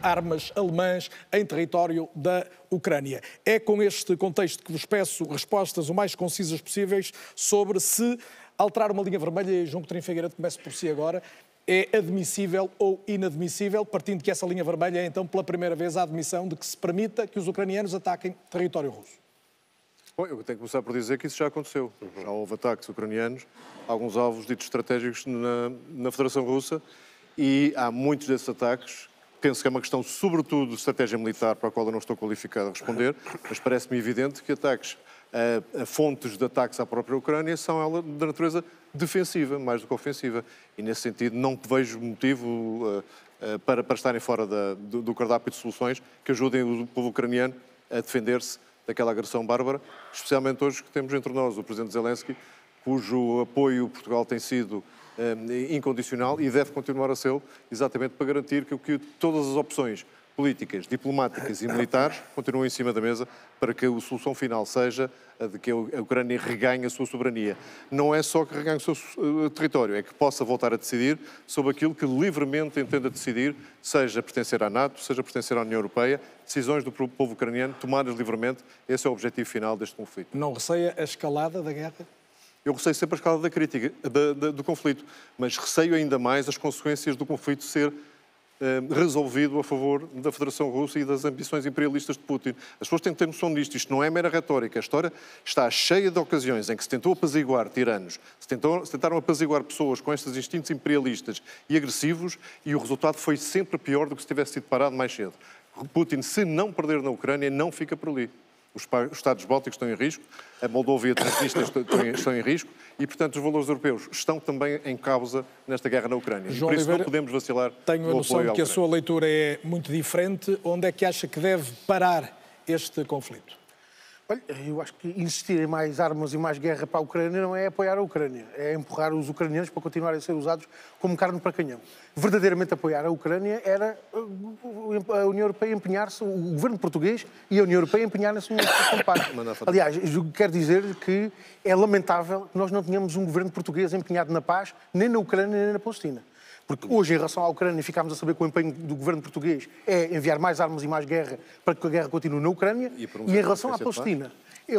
armas alemãs em território da Ucrânia. É com este contexto que vos peço respostas o mais concisas possíveis sobre se alterar uma linha vermelha, e João Coutinho Figueiredo começa por si agora, é admissível ou inadmissível, partindo que essa linha vermelha é então pela primeira vez a admissão de que se permita que os ucranianos ataquem território russo. Bom, eu tenho que começar por dizer que isso já aconteceu. Já houve ataques ucranianos, alguns alvos ditos estratégicos na Federação Russa, e há muitos desses ataques. Penso que é uma questão, sobretudo, de estratégia militar, para a qual eu não estou qualificado a responder, mas parece-me evidente que ataques a fontes de ataques à própria Ucrânia são ela de natureza defensiva, mais do que ofensiva. E, nesse sentido, não vejo motivo para estarem fora do cardápio de soluções que ajudem o povo ucraniano a defender-se daquela agressão bárbara, especialmente hoje que temos entre nós o Presidente Zelensky, cujo apoio Portugal tem sido incondicional e deve continuar a ser, exatamente para garantir que todas as opções políticas, diplomáticas e militares continuem em cima da mesa para que a solução final seja a de que a Ucrânia reganhe a sua soberania. Não é só que reganhe o seu território, é que possa voltar a decidir sobre aquilo que livremente entenda decidir, seja pertencer à NATO, seja pertencer à União Europeia, decisões do povo ucraniano tomadas livremente. Esse é o objetivo final deste conflito. Não receia a escalada da guerra? Eu receio sempre a escala da crítica, do conflito, mas receio ainda mais as consequências do conflito ser resolvido a favor da Federação Russa e das ambições imperialistas de Putin. As pessoas têm que ter noção disto. Isto não é mera retórica. A história está cheia de ocasiões em que se tentou apaziguar tiranos, se tentaram apaziguar pessoas com estes instintos imperialistas e agressivos, e o resultado foi sempre pior do que se tivesse sido parado mais cedo. Putin, se não perder na Ucrânia, não fica por ali. Os Estados Bálticos estão em risco, a Moldova e a Transnistria estão em risco e, portanto, os valores europeus estão também em causa nesta guerra na Ucrânia. João Por isso Oliveira, não podemos vacilar. Tenho a noção de que a sua leitura é muito diferente. Onde é que acha que deve parar este conflito? Olha, eu acho que insistir em mais armas e mais guerra para a Ucrânia não é apoiar a Ucrânia, é empurrar os ucranianos para continuarem a ser usados como carne para canhão. Verdadeiramente apoiar a Ucrânia era a União Europeia empenhar-se, o governo português e a União Europeia empenharem-se numa situação de paz. Aliás, quero dizer que é lamentável que nós não tenhamos um governo português empenhado na paz, nem na Ucrânia nem na Palestina. Porque hoje, em relação à Ucrânia, ficámos a saber que o empenho do governo português é enviar mais armas e mais guerra para que a guerra continue na Ucrânia. E em relação à Palestina...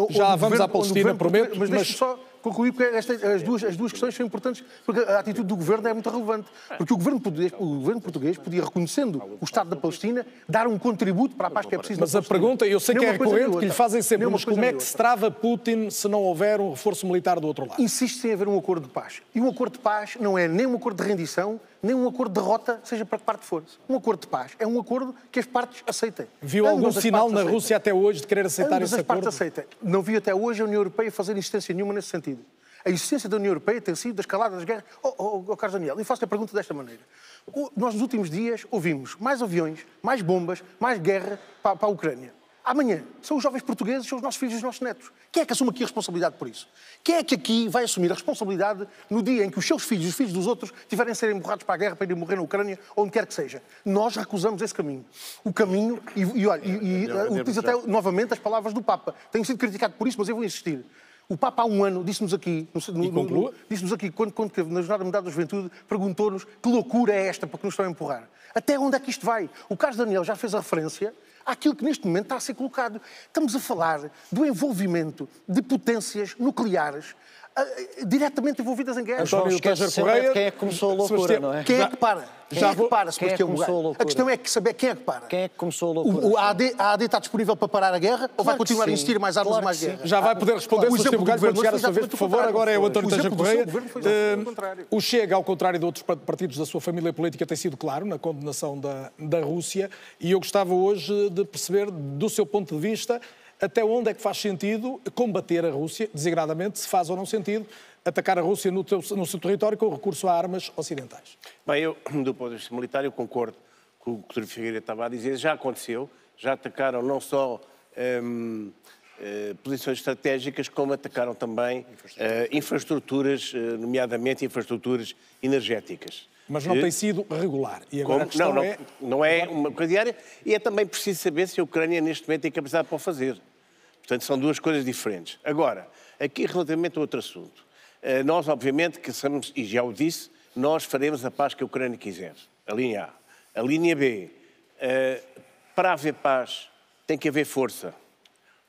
Já vamos à Palestina, prometo. Mas deixe-me só concluir, porque as duas questões são importantes, porque a atitude do governo é muito relevante. Porque o governo português podia, reconhecendo o Estado da Palestina, dar um contributo para a paz que é preciso. Mas a pergunta, eu sei que é recorrente, que lhe fazem sempre, mas como é que se trava Putin se não houver um reforço militar do outro lado? Insiste em haver um acordo de paz. E um acordo de paz não é nem um acordo de rendição, nem um acordo de derrota, seja para que parte for. Um acordo de paz é um acordo que as partes aceitem. Viu algum sinal na Rússia até hoje de querer aceitar esse acordo? Não vi até hoje a União Europeia fazer insistência nenhuma nesse sentido. A insistência da União Europeia tem sido da escalada das guerras. Carlos Daniel, e faço-lhe a pergunta desta maneira. Nós, nos últimos dias, ouvimos mais aviões, mais bombas, mais guerra para a Ucrânia. Amanhã, são os jovens portugueses, são os nossos filhos e os nossos netos. Quem é que assume aqui a responsabilidade por isso? Quem é que aqui vai assumir a responsabilidade no dia em que os seus filhos e os filhos dos outros tiverem a serem empurrados para a guerra, para irem morrer na Ucrânia, onde quer que seja? Nós recusamos esse caminho. O caminho, utilizo até novamente as palavras do Papa. Tenho sido criticado por isso, mas eu vou insistir. O Papa há um ano disse-nos aqui, quando esteve na Jornada Mundial da Juventude, perguntou-nos que loucura é esta para que nos estão a empurrar. Até onde é que isto vai? O Carlos Daniel já fez a referência àquilo que neste momento está a ser colocado. Estamos a falar do envolvimento de potências nucleares diretamente envolvidas em guerra. António Tejer Correia, quem é que começou a loucura, não é? Quem é que para? Quem é que para? A questão é que saber quem é que para. Quem é que começou a loucura? A AD está disponível para parar a guerra ou vai continuar a insistir mais armas e mais guerra? Já vai poder responder, se o Sr. Bugalho pode chegar a sua vez, por favor. Agora é o António Tejer Correia. O Chega, ao contrário de outros partidos da sua família política, tem sido claro na condenação da Rússia, e eu gostava hoje de perceber, do seu ponto de vista, até onde é que faz sentido combater a Rússia, desigradamente, se faz ou não sentido atacar a Rússia no seu território com recurso a armas ocidentais. Bem, eu, do ponto de vista militar, eu concordo com o que o Coutinho Figueiredo estava a dizer. Já aconteceu, já atacaram não só posições estratégicas, como atacaram também infraestruturas, nomeadamente infraestruturas energéticas. Mas não tem sido regular. E agora a questão não é uma coisa diária, e é também preciso saber se a Ucrânia neste momento tem capacidade para o fazer. Portanto, são duas coisas diferentes. Agora, aqui relativamente a outro assunto. Nós, obviamente, que sabemos, e já o disse, nós faremos a paz que a Ucrânia quiser. A linha A. A linha B, Para haver paz tem que haver força.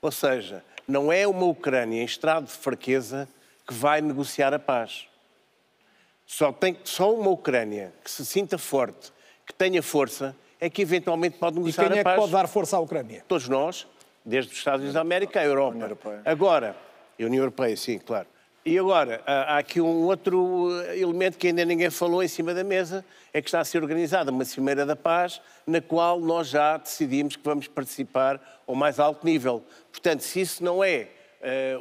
Ou seja, não é uma Ucrânia em estado de fraqueza que vai negociar a paz. Só uma Ucrânia que se sinta forte, que tenha força, é que eventualmente pode negociar a paz. E quem é que pode dar força à Ucrânia? Todos nós, desde os Estados Unidos da América à Europa. Agora, a União Europeia, sim, claro. E agora, há aqui um outro elemento que ainda ninguém falou em cima da mesa, é que está a ser organizada uma Cimeira da Paz, na qual nós já decidimos que vamos participar ao mais alto nível. Portanto, se isso não é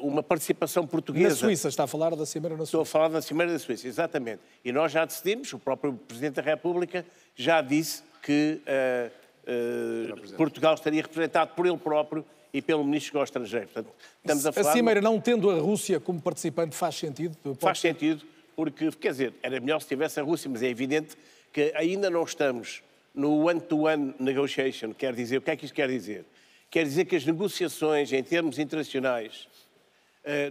uma participação portuguesa... Na Suíça, está a falar da Cimeira na Suíça. Estou a falar da Cimeira da Suíça, exatamente. E nós já decidimos, o próprio Presidente da República já disse que Portugal estaria representado por ele próprio e pelo Ministro dos Estrangeiros. Portanto, estamos a falar... A Cimeira, não tendo a Rússia como participante, faz sentido? Faz sentido, porque, quer dizer, era melhor se tivesse a Rússia, mas é evidente que ainda não estamos no one-to-one negotiation. Quer dizer, o que é que isto quer dizer? Quer dizer que as negociações em termos internacionais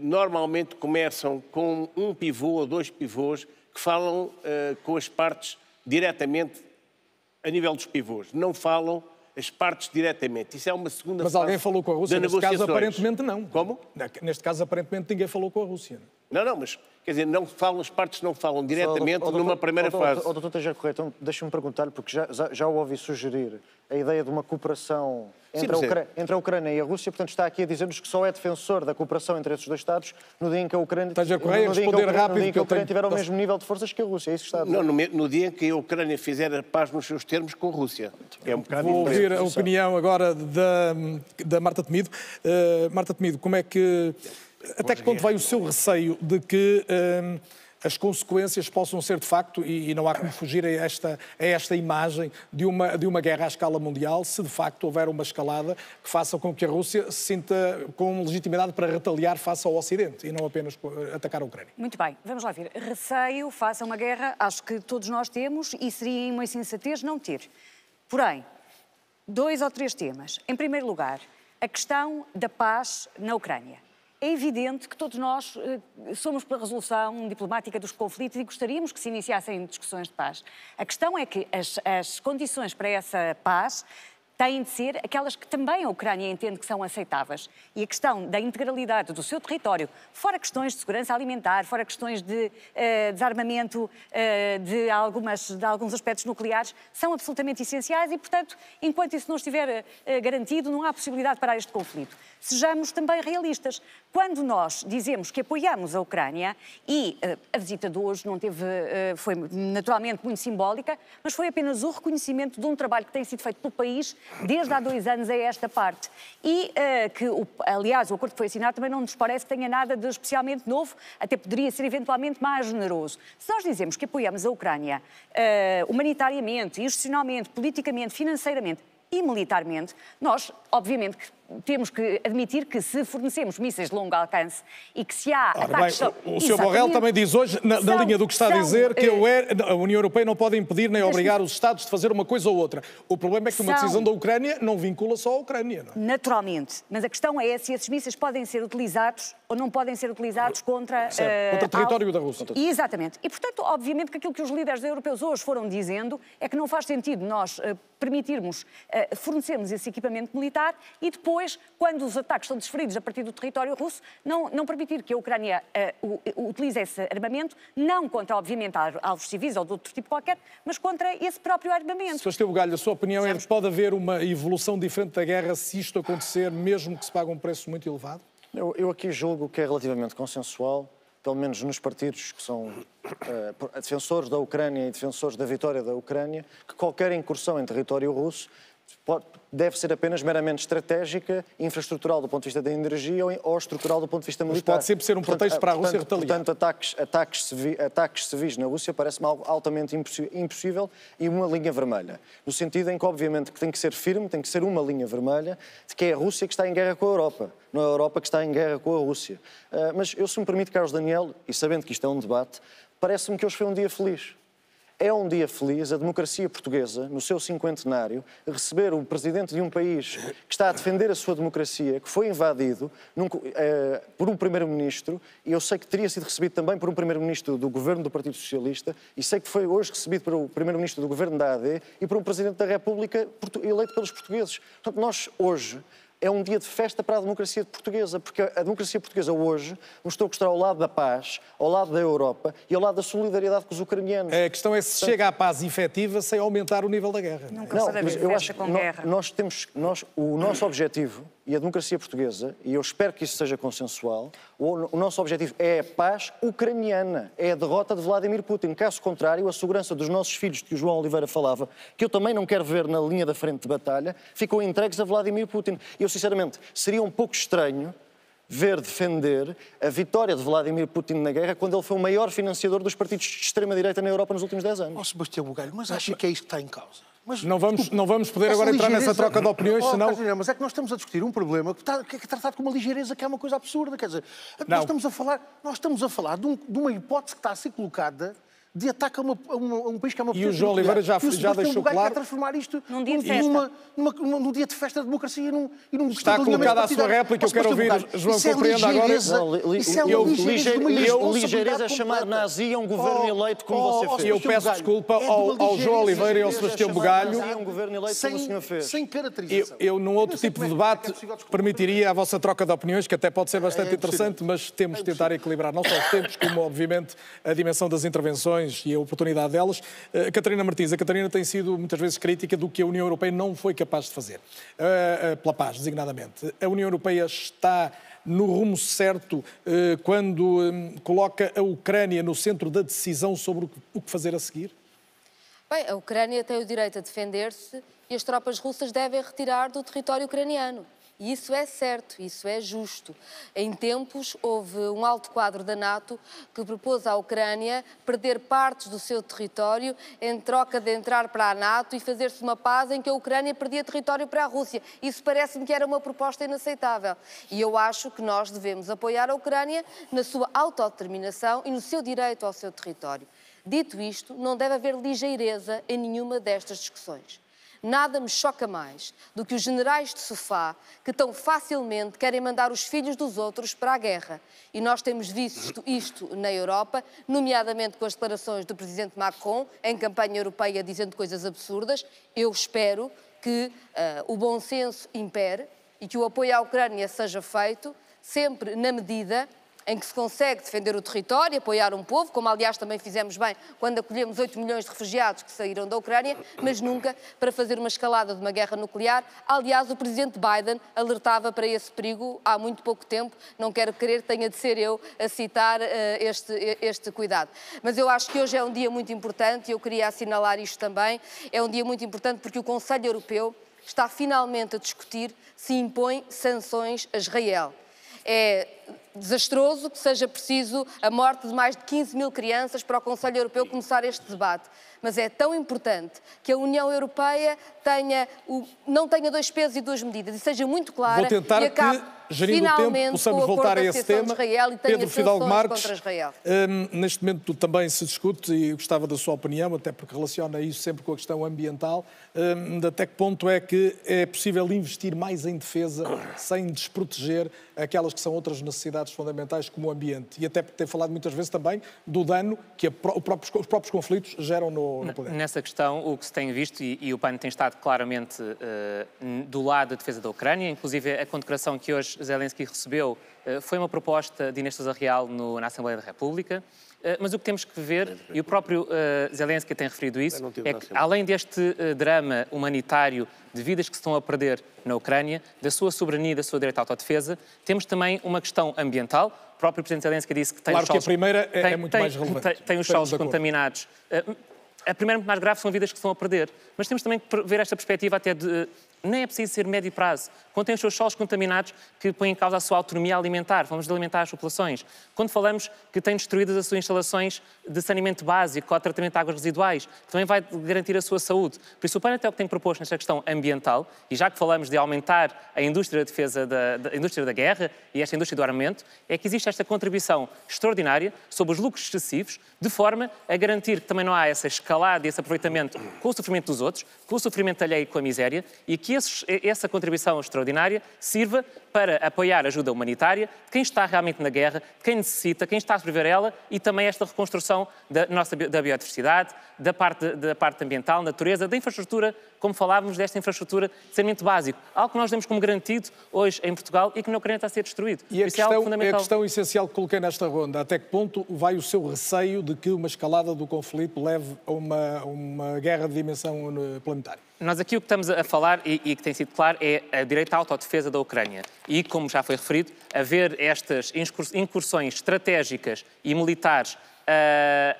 normalmente começam com um pivô ou dois pivôs que falam com as partes diretamente a nível dos pivôs. Não falam as partes diretamente. Isso é uma segunda fase. Mas alguém falou com a Rússia? Neste caso, aparentemente, não. Como? Neste caso, aparentemente, ninguém falou com a Rússia. Não, mas, quer dizer, não falam, as partes não falam diretamente numa primeira fase. Doutor Teixeira Correia, então deixa-me perguntar-lhe, porque já o ouvi sugerir a ideia de uma cooperação entre a Ucrânia e a Rússia, portanto está aqui a dizer-nos que só é defensor da cooperação entre esses dois Estados no dia em que a Ucrânia tiver o mesmo nível de forças que a Rússia. É isso que está a dizer? Não, no dia em que a Ucrânia fizer a paz nos seus termos com a Rússia. É um bocado Vou ouvir a opinião agora da Marta Temido. Marta Temido, como é que... Até que ponto vai o seu receio de que as consequências possam ser, de facto, e não há como fugir a esta imagem de uma guerra à escala mundial, se de facto houver uma escalada que faça com que a Rússia se sinta com legitimidade para retaliar face ao Ocidente e não apenas atacar a Ucrânia? Muito bem, vamos lá ver. Receio face a uma guerra, acho que todos nós temos e seria uma insensatez não ter. Porém, 2 ou 3 temas. Em primeiro lugar, a questão da paz na Ucrânia. É evidente que todos nós somos pela resolução diplomática dos conflitos e gostaríamos que se iniciassem discussões de paz. A questão é que as condições para essa paz têm de ser aquelas que também a Ucrânia entende que são aceitáveis. E a questão da integralidade do seu território, fora questões de segurança alimentar, fora questões de desarmamento de alguns aspectos nucleares, são absolutamente essenciais e, portanto, enquanto isso não estiver garantido, não há possibilidade para este conflito. Sejamos também realistas. Quando nós dizemos que apoiamos a Ucrânia, e a visita de hoje foi naturalmente muito simbólica, mas foi apenas o reconhecimento de um trabalho que tem sido feito pelo país desde há 2 anos a esta parte. E que, aliás, o acordo que foi assinado também não nos parece que tenha nada de especialmente novo, até poderia ser eventualmente mais generoso. Se nós dizemos que apoiamos a Ucrânia humanitariamente, institucionalmente, politicamente, financeiramente e militarmente, nós, obviamente, temos que admitir que se fornecemos mísseis de longo alcance e que se há ataques... O Sr. Borrell também diz hoje, na linha do que está a dizer, que a União Europeia não pode impedir nem obrigar os Estados de fazer uma coisa ou outra. O problema é que uma decisão da Ucrânia não vincula só a Ucrânia. Não é? Naturalmente. Mas a questão é se esses mísseis podem ser utilizados ou não podem ser utilizados contra... contra o território da Rússia. Exatamente. E, portanto, obviamente que aquilo que os líderes europeus hoje foram dizendo é que não faz sentido nós permitirmos fornecermos esse equipamento militar e depois, quando os ataques são desferidos a partir do território russo, não permitir que a Ucrânia utilize esse armamento, não contra, obviamente, alvos civis ou de outro tipo qualquer, mas contra esse próprio armamento. Sr. Estevão Galho, a sua opinião é que pode haver uma evolução diferente da guerra se isto acontecer, mesmo que se pague um preço muito elevado? Eu aqui julgo que é relativamente consensual, pelo menos nos partidos que são defensores da Ucrânia e defensores da vitória da Ucrânia, que qualquer incursão em território russo deve ser apenas meramente estratégica, infraestrutural do ponto de vista da energia ou estrutural do ponto de vista militar. Mas pode sempre ser um pretexto para a Rússia retaliar. Portanto, ataques civis na Rússia parece-me algo altamente impossível e uma linha vermelha. No sentido em que, obviamente, que tem que ser firme, tem que ser uma linha vermelha, de que é a Rússia que está em guerra com a Europa, não é a Europa que está em guerra com a Rússia. Mas eu, se me permite, Carlos Daniel, e sabendo que isto é um debate, parece-me que hoje foi um dia feliz. É um dia feliz a democracia portuguesa, no seu cinquentenário, receber o presidente de um país que está a defender a sua democracia, que foi invadido por um primeiro-ministro, e eu sei que teria sido recebido também por um primeiro-ministro do governo do Partido Socialista, e sei que foi hoje recebido pelo primeiro-ministro do governo da AD e por um presidente da República eleito pelos portugueses. Portanto, nós hoje... é um dia de festa para a democracia portuguesa, porque a democracia portuguesa hoje mostrou que está ao lado da paz, ao lado da Europa e ao lado da solidariedade com os ucranianos. A questão é se chega à paz efetiva sem aumentar o nível da guerra. Nunca pode haver festa com guerra. O nosso objetivo, e a democracia portuguesa, e eu espero que isso seja consensual, o nosso objetivo é a paz ucraniana, é a derrota de Vladimir Putin. Caso contrário, a segurança dos nossos filhos, que o João Oliveira falava, que eu também não quero ver na linha da frente de batalha, ficou entregues a Vladimir Putin. Eu, sinceramente, seria um pouco estranho ver defender a vitória de Vladimir Putin na guerra quando ele foi o maior financiador dos partidos de extrema-direita na Europa nos últimos 10 anos. Sebastião Bugalho, mas acha que é isto que está em causa? Mas, não vamos poder agora entrar nessa troca de opiniões, senão... Mas é que nós estamos a discutir um problema que é tratado com uma ligeireza que é uma coisa absurda. Quer dizer, nós estamos a falar de uma hipótese que está a ser colocada de ataque a um país que é uma potência. E o João Oliveira já deixou claro... quer transformar isto num dia de festa da democracia e num está colocada a sua réplica, eu quero ouvir, João, compreenda agora. Ligeireza é chamar nazi a um governo eleito como você fez. E eu peço desculpa ao João Oliveira e ao Sebastião Bugalho. Sem caracterização. Eu, num outro tipo de debate, permitiria a vossa troca de opiniões, que até pode ser bastante interessante, mas temos de tentar equilibrar não só os tempos, como, obviamente, a dimensão das intervenções e a oportunidade delas. Catarina Martins, a Catarina tem sido muitas vezes crítica do que a União Europeia não foi capaz de fazer, pela paz, designadamente. A União Europeia está no rumo certo quando coloca a Ucrânia no centro da decisão sobre o que fazer a seguir? Bem, a Ucrânia tem o direito a defender-se e as tropas russas devem retirar do território ucraniano. E isso é certo, isso é justo. Em tempos, houve um alto quadro da NATO que propôs à Ucrânia perder partes do seu território em troca de entrar para a NATO e fazer-se uma paz em que a Ucrânia perdia território para a Rússia. Isso parece-me que era uma proposta inaceitável. E eu acho que nós devemos apoiar a Ucrânia na sua autodeterminação e no seu direito ao seu território. Dito isto, não deve haver ligeireza em nenhuma destas discussões. Nada me choca mais do que os generais de sofá que tão facilmente querem mandar os filhos dos outros para a guerra. E nós temos visto isto na Europa, nomeadamente com as declarações do presidente Macron em campanha europeia dizendo coisas absurdas. Eu espero que o bom senso impere e que o apoio à Ucrânia seja feito sempre na medida em que se consegue defender o território, apoiar um povo, como aliás também fizemos bem quando acolhemos 8 milhões de refugiados que saíram da Ucrânia, mas nunca para fazer uma escalada de uma guerra nuclear. Aliás, o presidente Biden alertava para esse perigo há muito pouco tempo. Não quero crer que tenha de ser eu a citar este cuidado. Mas eu acho que hoje é um dia muito importante e eu queria assinalar isto também. É um dia muito importante porque o Conselho Europeu está finalmente a discutir se impõe sanções a Israel. É desastroso que seja preciso a morte de mais de 15 mil crianças para o Conselho Europeu começar este debate. Mas é tão importante que a União Europeia não tenha dois pesos e duas medidas e seja muito clara. Vou tentar e acabe que, gerindo o tempo, possamos voltar a esse tema. Pedro Fidalgo Marques, neste momento também se discute, e gostava da sua opinião, até porque relaciona isso sempre com a questão ambiental, até que ponto é que é possível investir mais em defesa sem desproteger aquelas que são outras necessidades fundamentais como o ambiente. E até porque tem falado muitas vezes também do dano que os próprios conflitos geram no planeta. Nessa questão, o que se tem visto, e o PAN tem estado claramente do lado da defesa da Ucrânia, inclusive a condecoração que hoje Zelensky recebeu foi uma proposta de Inês Sousa Real na Assembleia da República. Mas o que temos que ver, e o próprio Zelensky tem referido isso, é que além deste drama humanitário de vidas que se estão a perder na Ucrânia, da sua soberania e da sua direito à autodefesa, temos também uma questão ambiental. O próprio Presidente Zelensky disse que tem claro que a primeira é muito mais relevante. Tem os solos contaminados. A primeira muito mais grave são vidas que se estão a perder. Mas temos também que ver esta perspectiva até de nem é preciso ser médio prazo. Quando tem os seus solos contaminados que põem em causa a sua autonomia alimentar, falamos de alimentar as populações. Quando falamos que tem destruídas as suas instalações de saneamento básico ou tratamento de águas residuais, que também vai garantir a sua saúde. Por isso, o PAN até o que tem proposto nesta questão ambiental, e já que falamos de aumentar a indústria da defesa, da indústria da guerra e esta indústria do armamento, é que existe esta contribuição extraordinária sobre os lucros excessivos, de forma a garantir que também não há essa escalada e esse aproveitamento com o sofrimento dos outros, com o sofrimento alheio e com a miséria, e que essa contribuição extraordinária sirva para apoiar a ajuda humanitária de quem está realmente na guerra, de quem necessita, quem está a sobreviver a ela, e também esta reconstrução da biodiversidade, da parte ambiental, natureza, da infraestrutura, como falávamos desta infraestrutura de saneamento básico. Algo que nós damos como garantido hoje em Portugal e que na Ucrânia está a ser destruído. E a questão essencial que coloquei nesta ronda, até que ponto vai o seu receio de que uma escalada do conflito leve a uma guerra de dimensão planetária? Nós aqui o que estamos a falar, e que tem sido claro, é a direito à autodefesa da Ucrânia. E, como já foi referido, haver estas incursões estratégicas e militares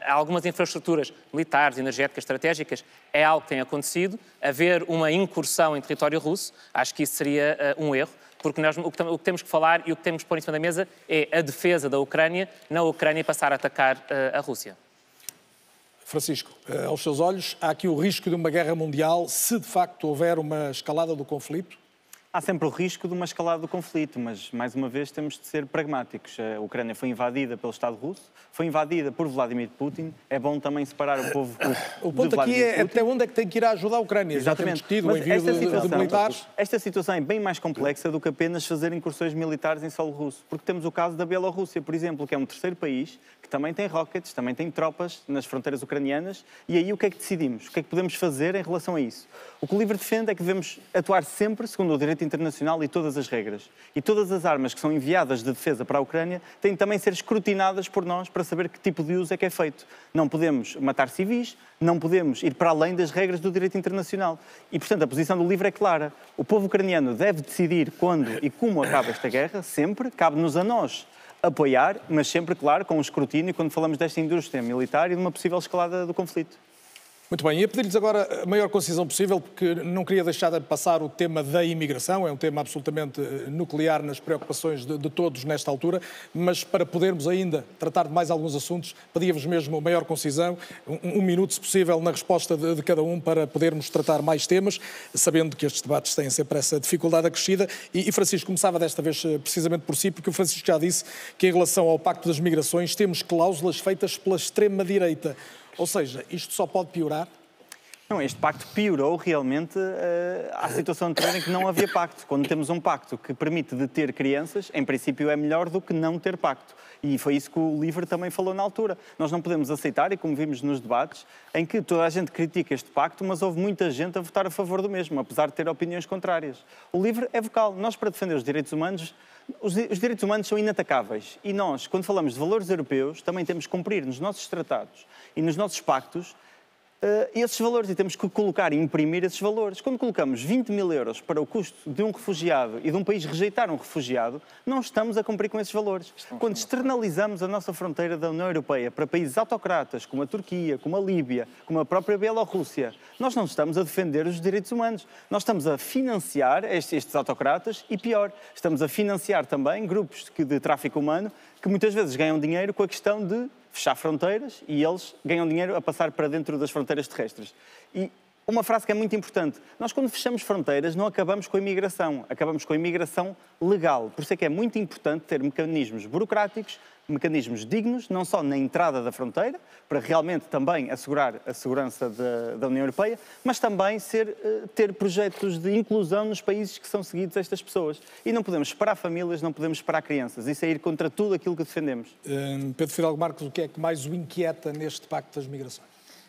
a algumas infraestruturas militares, energéticas, estratégicas, é algo que tem acontecido. Haver uma incursão em território russo, acho que isso seria um erro, porque nós o que temos que falar e o que temos que pôr em cima da mesa é a defesa da Ucrânia, na Ucrânia passar a atacar a Rússia. Francisco, aos seus olhos, há aqui o risco de uma guerra mundial se de facto houver uma escalada do conflito? Há sempre o risco de uma escalada do conflito, mas, mais uma vez, temos de ser pragmáticos. A Ucrânia foi invadida pelo Estado russo, foi invadida por Vladimir Putin. É bom também separar o povo O ponto aqui é até onde é que tem que ir ajudar a Ucrânia. Exatamente. Já temos tido o envio de militares. Esta situação é bem mais complexa do que apenas fazer incursões militares em solo russo, porque temos o caso da Bielorrússia, por exemplo, que é um terceiro país que também tem rockets, também tem tropas nas fronteiras ucranianas, e aí o que é que decidimos? O que é que podemos fazer em relação a isso? O que o LIVRE defende é que devemos atuar sempre segundo o direito internacional e todas as regras. E todas as armas que são enviadas de defesa para a Ucrânia têm de também ser escrutinadas por nós para saber que tipo de uso é que é feito. Não podemos matar civis, não podemos ir para além das regras do direito internacional. E, portanto, a posição do LIVRE é clara. O povo ucraniano deve decidir quando e como acaba esta guerra, sempre. Cabe-nos a nós apoiar, mas sempre, claro, com o escrutínio quando falamos desta indústria militar e de uma possível escalada do conflito. Muito bem, ia pedir-lhes agora a maior concisão possível, porque não queria deixar de passar o tema da imigração, é um tema absolutamente nuclear nas preocupações de todos nesta altura, mas para podermos ainda tratar de mais alguns assuntos, pedia-vos mesmo a maior concisão, um minuto, se possível, na resposta de cada um, para podermos tratar mais temas, sabendo que estes debates têm sempre essa dificuldade acrescida. E Francisco, começava desta vez precisamente por si, porque o Francisco já disse que em relação ao Pacto das Migrações temos cláusulas feitas pela extrema-direita. Ou seja, isto só pode piorar? Não, este pacto piorou realmente a situação anterior em que não havia pacto. Quando temos um pacto que permite deter crianças, em princípio é melhor do que não ter pacto. E foi isso que o LIVRE também falou na altura. Nós não podemos aceitar, e como vimos nos debates, em que toda a gente critica este pacto, mas houve muita gente a votar a favor do mesmo, apesar de ter opiniões contrárias. O LIVRE é vocal. Nós, para defender os direitos humanos, os direitos humanos são inatacáveis. E nós, quando falamos de valores europeus, também temos que cumprir nos nossos tratados e nos nossos pactos esses valores, e temos que colocar e imprimir esses valores. Quando colocamos 20 mil euros para o custo de um refugiado e de um país rejeitar um refugiado, não estamos a cumprir com esses valores. Quando externalizamos a nossa fronteira da União Europeia para países autocratas, como a Turquia, como a Líbia, como a própria Bielorrússia, nós não estamos a defender os direitos humanos. Nós estamos a financiar estes autocratas e, pior, estamos a financiar também grupos de tráfico humano que muitas vezes ganham dinheiro com a questão de fechar fronteiras, e eles ganham dinheiro a passar para dentro das fronteiras terrestres. E uma frase que é muito importante: nós, quando fechamos fronteiras, não acabamos com a imigração, acabamos com a imigração legal. Por isso é que é muito importante ter mecanismos burocráticos, mecanismos dignos, não só na entrada da fronteira, para realmente também assegurar a segurança da União Europeia, mas também ter projetos de inclusão nos países que são seguidos a estas pessoas. E não podemos esperar famílias, não podemos esperar crianças. Isso é ir contra tudo aquilo que defendemos. Pedro Fidalgo Marques, o que é que mais o inquieta neste Pacto das Migrações?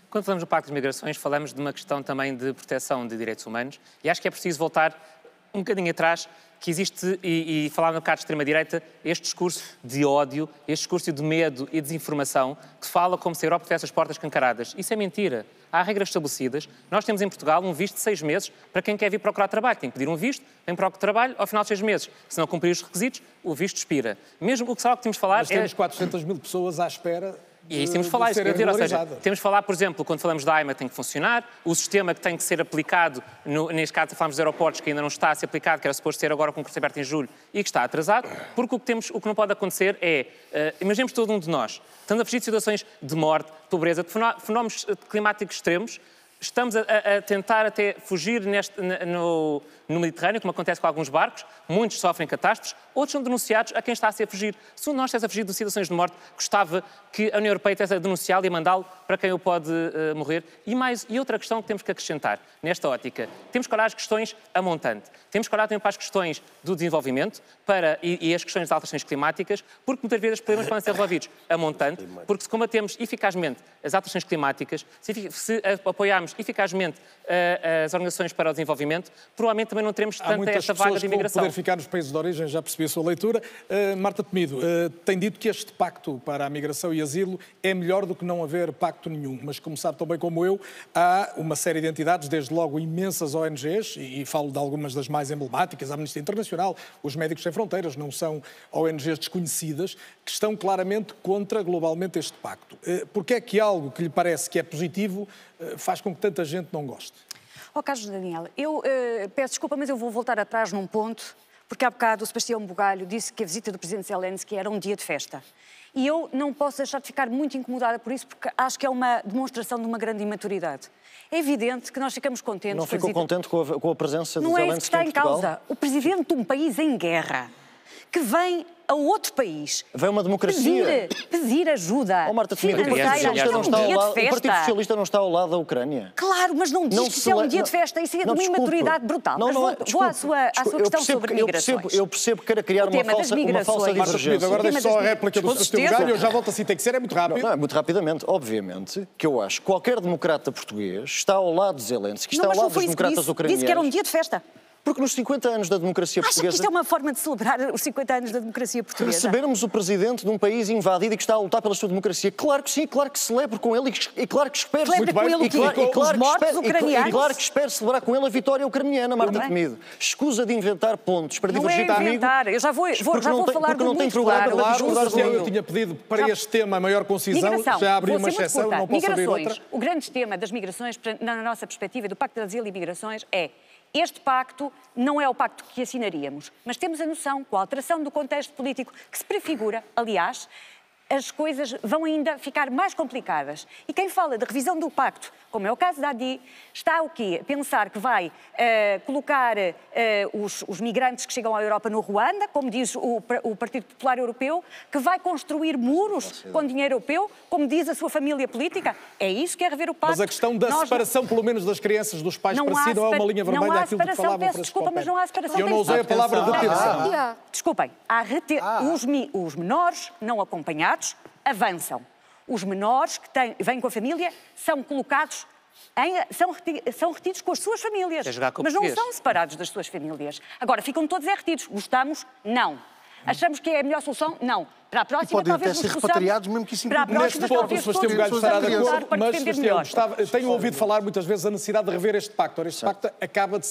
Quando falamos do Pacto das Migrações, falamos de uma questão também de proteção de direitos humanos, e acho que é preciso voltar um bocadinho atrás, que existe, e falar no caso de extrema-direita, este discurso de ódio, este discurso de medo e desinformação, que fala como se a Europa tivesse as portas escancaradas. Isso é mentira. Há regras estabelecidas. Nós temos em Portugal um visto de 6 meses para quem quer vir procurar trabalho. Tem que pedir um visto, vem procurar trabalho ao final de 6 meses. Se não cumprir os requisitos, o visto expira. Mesmo o que temos de falar Mas temos 400 mil pessoas à espera E aí temos de falar, ou seja, temos de falar, por exemplo, quando falamos da AIMA tem que funcionar, o sistema que tem que ser aplicado, neste caso falamos dos aeroportos, que ainda não está a ser aplicado, que era suposto ser agora o concurso aberto em julho e que está atrasado, porque o que não pode acontecer é, imaginemos todo um de nós, estamos a fugir de situações de morte, de pobreza, de fenómenos climáticos extremos, estamos a tentar até fugir no Mediterrâneo, como acontece com alguns barcos, muitos sofrem catástrofes, outros são denunciados a quem está a ser a fugir. Se um de nós estivesse a fugir de situações de morte, gostava que a União Europeia estivesse a denunciá-lo e a mandá-lo para quem o pode morrer. E outra questão que temos que acrescentar nesta ótica, temos que olhar as questões a montante. Temos que olhar também para as questões do desenvolvimento e as questões das alterações climáticas, porque muitas vezes os problemas podem ser resolvidos a montante, porque se combatemos eficazmente as alterações climáticas, se apoiarmos eficazmente as organizações para o desenvolvimento, provavelmente também não teremos tanta esta vaga de imigração. Poder ficar nos países de origem, já percebi a sua leitura. Marta Temido, tem dito que este pacto para a migração e asilo é melhor do que não haver pacto nenhum, mas como sabe tão bem como eu, há uma série de entidades, desde logo imensas ONGs, e falo de algumas das mais emblemáticas, a Amnistia Internacional, os Médicos Sem Fronteiras, não são ONGs desconhecidas, que estão claramente contra globalmente este pacto. Porque é que algo que lhe parece que é positivo faz com que tanta gente não goste? Carlos Daniel, eu peço desculpa, mas eu vou voltar atrás num ponto, porque há bocado o Sebastião Bugalho disse que a visita do Presidente Zelensky era um dia de festa. E eu não posso deixar de ficar muito incomodada por isso, porque acho que é uma demonstração de uma grande imaturidade. É evidente que nós ficamos contentes... Não ficou contente com a presença de Zelensky em Portugal? Não é isso que está em causa. O Presidente de um país em guerra, que vem a outro país... Vem uma democracia. Pedir ajuda. Marta Temido, o Partido Socialista não está ao lado da Ucrânia. Claro, mas não diz que isso é um dia de festa. Isso é de uma imaturidade brutal. Mas vou à sua questão sobre migrações. Eu percebo que queira criar uma falsa divergência. Agora deixo só a réplica do Sebastião Bugalho, eu já volto assim, tem que ser, é muito rápido. Não, é muito rapidamente. Obviamente que eu acho que qualquer democrata português está ao lado de Zelensky, está ao lado dos democratas ucranianos. Disse que era um dia de festa. Porque nos 50 anos da democracia portuguesa... Acha que isto é uma forma de celebrar os 50 anos da democracia portuguesa? Recebermos o presidente de um país invadido e que está a lutar pela sua democracia. Claro que sim, claro que celebro com ele e claro que espero... Celebra com ele o quê? Os mortos ucranianos? E claro que espero celebrar com ele a vitória ucraniana, Marta Temido. Escusa de inventar pontos para divergir comigo... Não é inventar, eu já vou falar do muito claro. Eu tinha pedido para este tema maior concisão, já abri uma exceção, não posso abrir outra. O grande tema das migrações, na nossa perspectiva, do Pacto de Asilo e Migrações, é... Este pacto não é o pacto que assinaríamos, mas temos a noção, com a alteração do contexto político que se prefigura, aliás, as coisas vão ainda ficar mais complicadas. E quem fala de revisão do pacto, como é o caso da ADI, está o quê? A pensar que vai colocar os migrantes que chegam à Europa no Ruanda, como diz o Partido Popular Europeu, que vai construir muros com dinheiro europeu, como diz a sua família política. É isso que é rever o pacto. Mas a questão da separação, pelo menos das crianças dos pais para si, não é uma linha vermelha aquilo que falava peço desculpa, mas não há separação. Eu não usei a palavra retiração. Desculpem, os menores não acompanhados avançam. Os menores que vêm com a família são colocados, são retidos com as suas famílias, mas não são separados das suas famílias. Agora, ficam todos retidos. Gostamos? Não. Achamos que é a melhor solução? Não. Para a próxima, talvez nos repatriados, mesmo que isso para a próxima, talvez todos estará de acordo, mas tenho ouvido falar muitas vezes a necessidade de rever este pacto. Ora, este pacto acaba de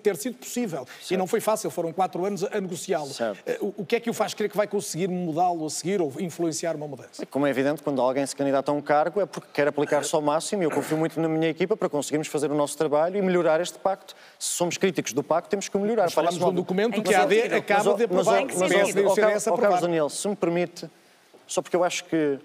ter sido possível. E não foi fácil, foram 4 anos a negociá-lo. O que é que o faz crer que vai conseguir mudá-lo a seguir ou influenciar uma mudança? Como é evidente, quando alguém se candidata a um cargo é porque quer aplicar-se ao máximo, e eu confio muito na minha equipa para conseguirmos fazer o nosso trabalho e melhorar este pacto. Se somos críticos do pacto, temos que o melhorar. Mas falamos de um documento que a AD acaba de aprovar. Carlos Daniel, se me permite, só porque eu acho que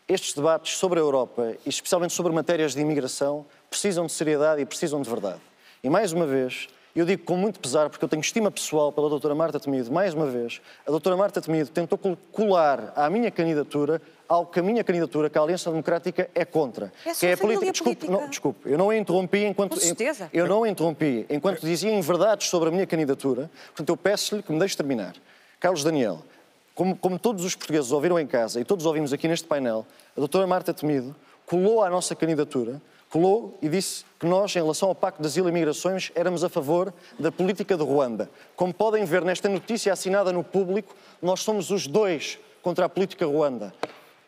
estes debates sobre a Europa, e especialmente sobre matérias de imigração, precisam de seriedade e precisam de verdade. E mais uma vez, eu digo com muito pesar, porque eu tenho estima pessoal pela doutora Marta Temido, mais uma vez, a doutora Marta Temido tentou colar à minha candidatura algo que a minha candidatura, que a Aliança Democrática, é contra. Que é a política. Desculpe, eu não a interrompi enquanto... Eu não a interrompi enquanto dizia inverdades sobre a minha candidatura, portanto eu peço-lhe que me deixe terminar. Carlos Daniel, como todos os portugueses ouviram em casa e todos ouvimos aqui neste painel, a doutora Marta Temido colou à nossa candidatura, colou e disse que nós, em relação ao Pacto de Asilo e Migrações, éramos a favor da política de Ruanda. Como podem ver nesta notícia assinada no Público, nós somos os dois contra a política Ruanda.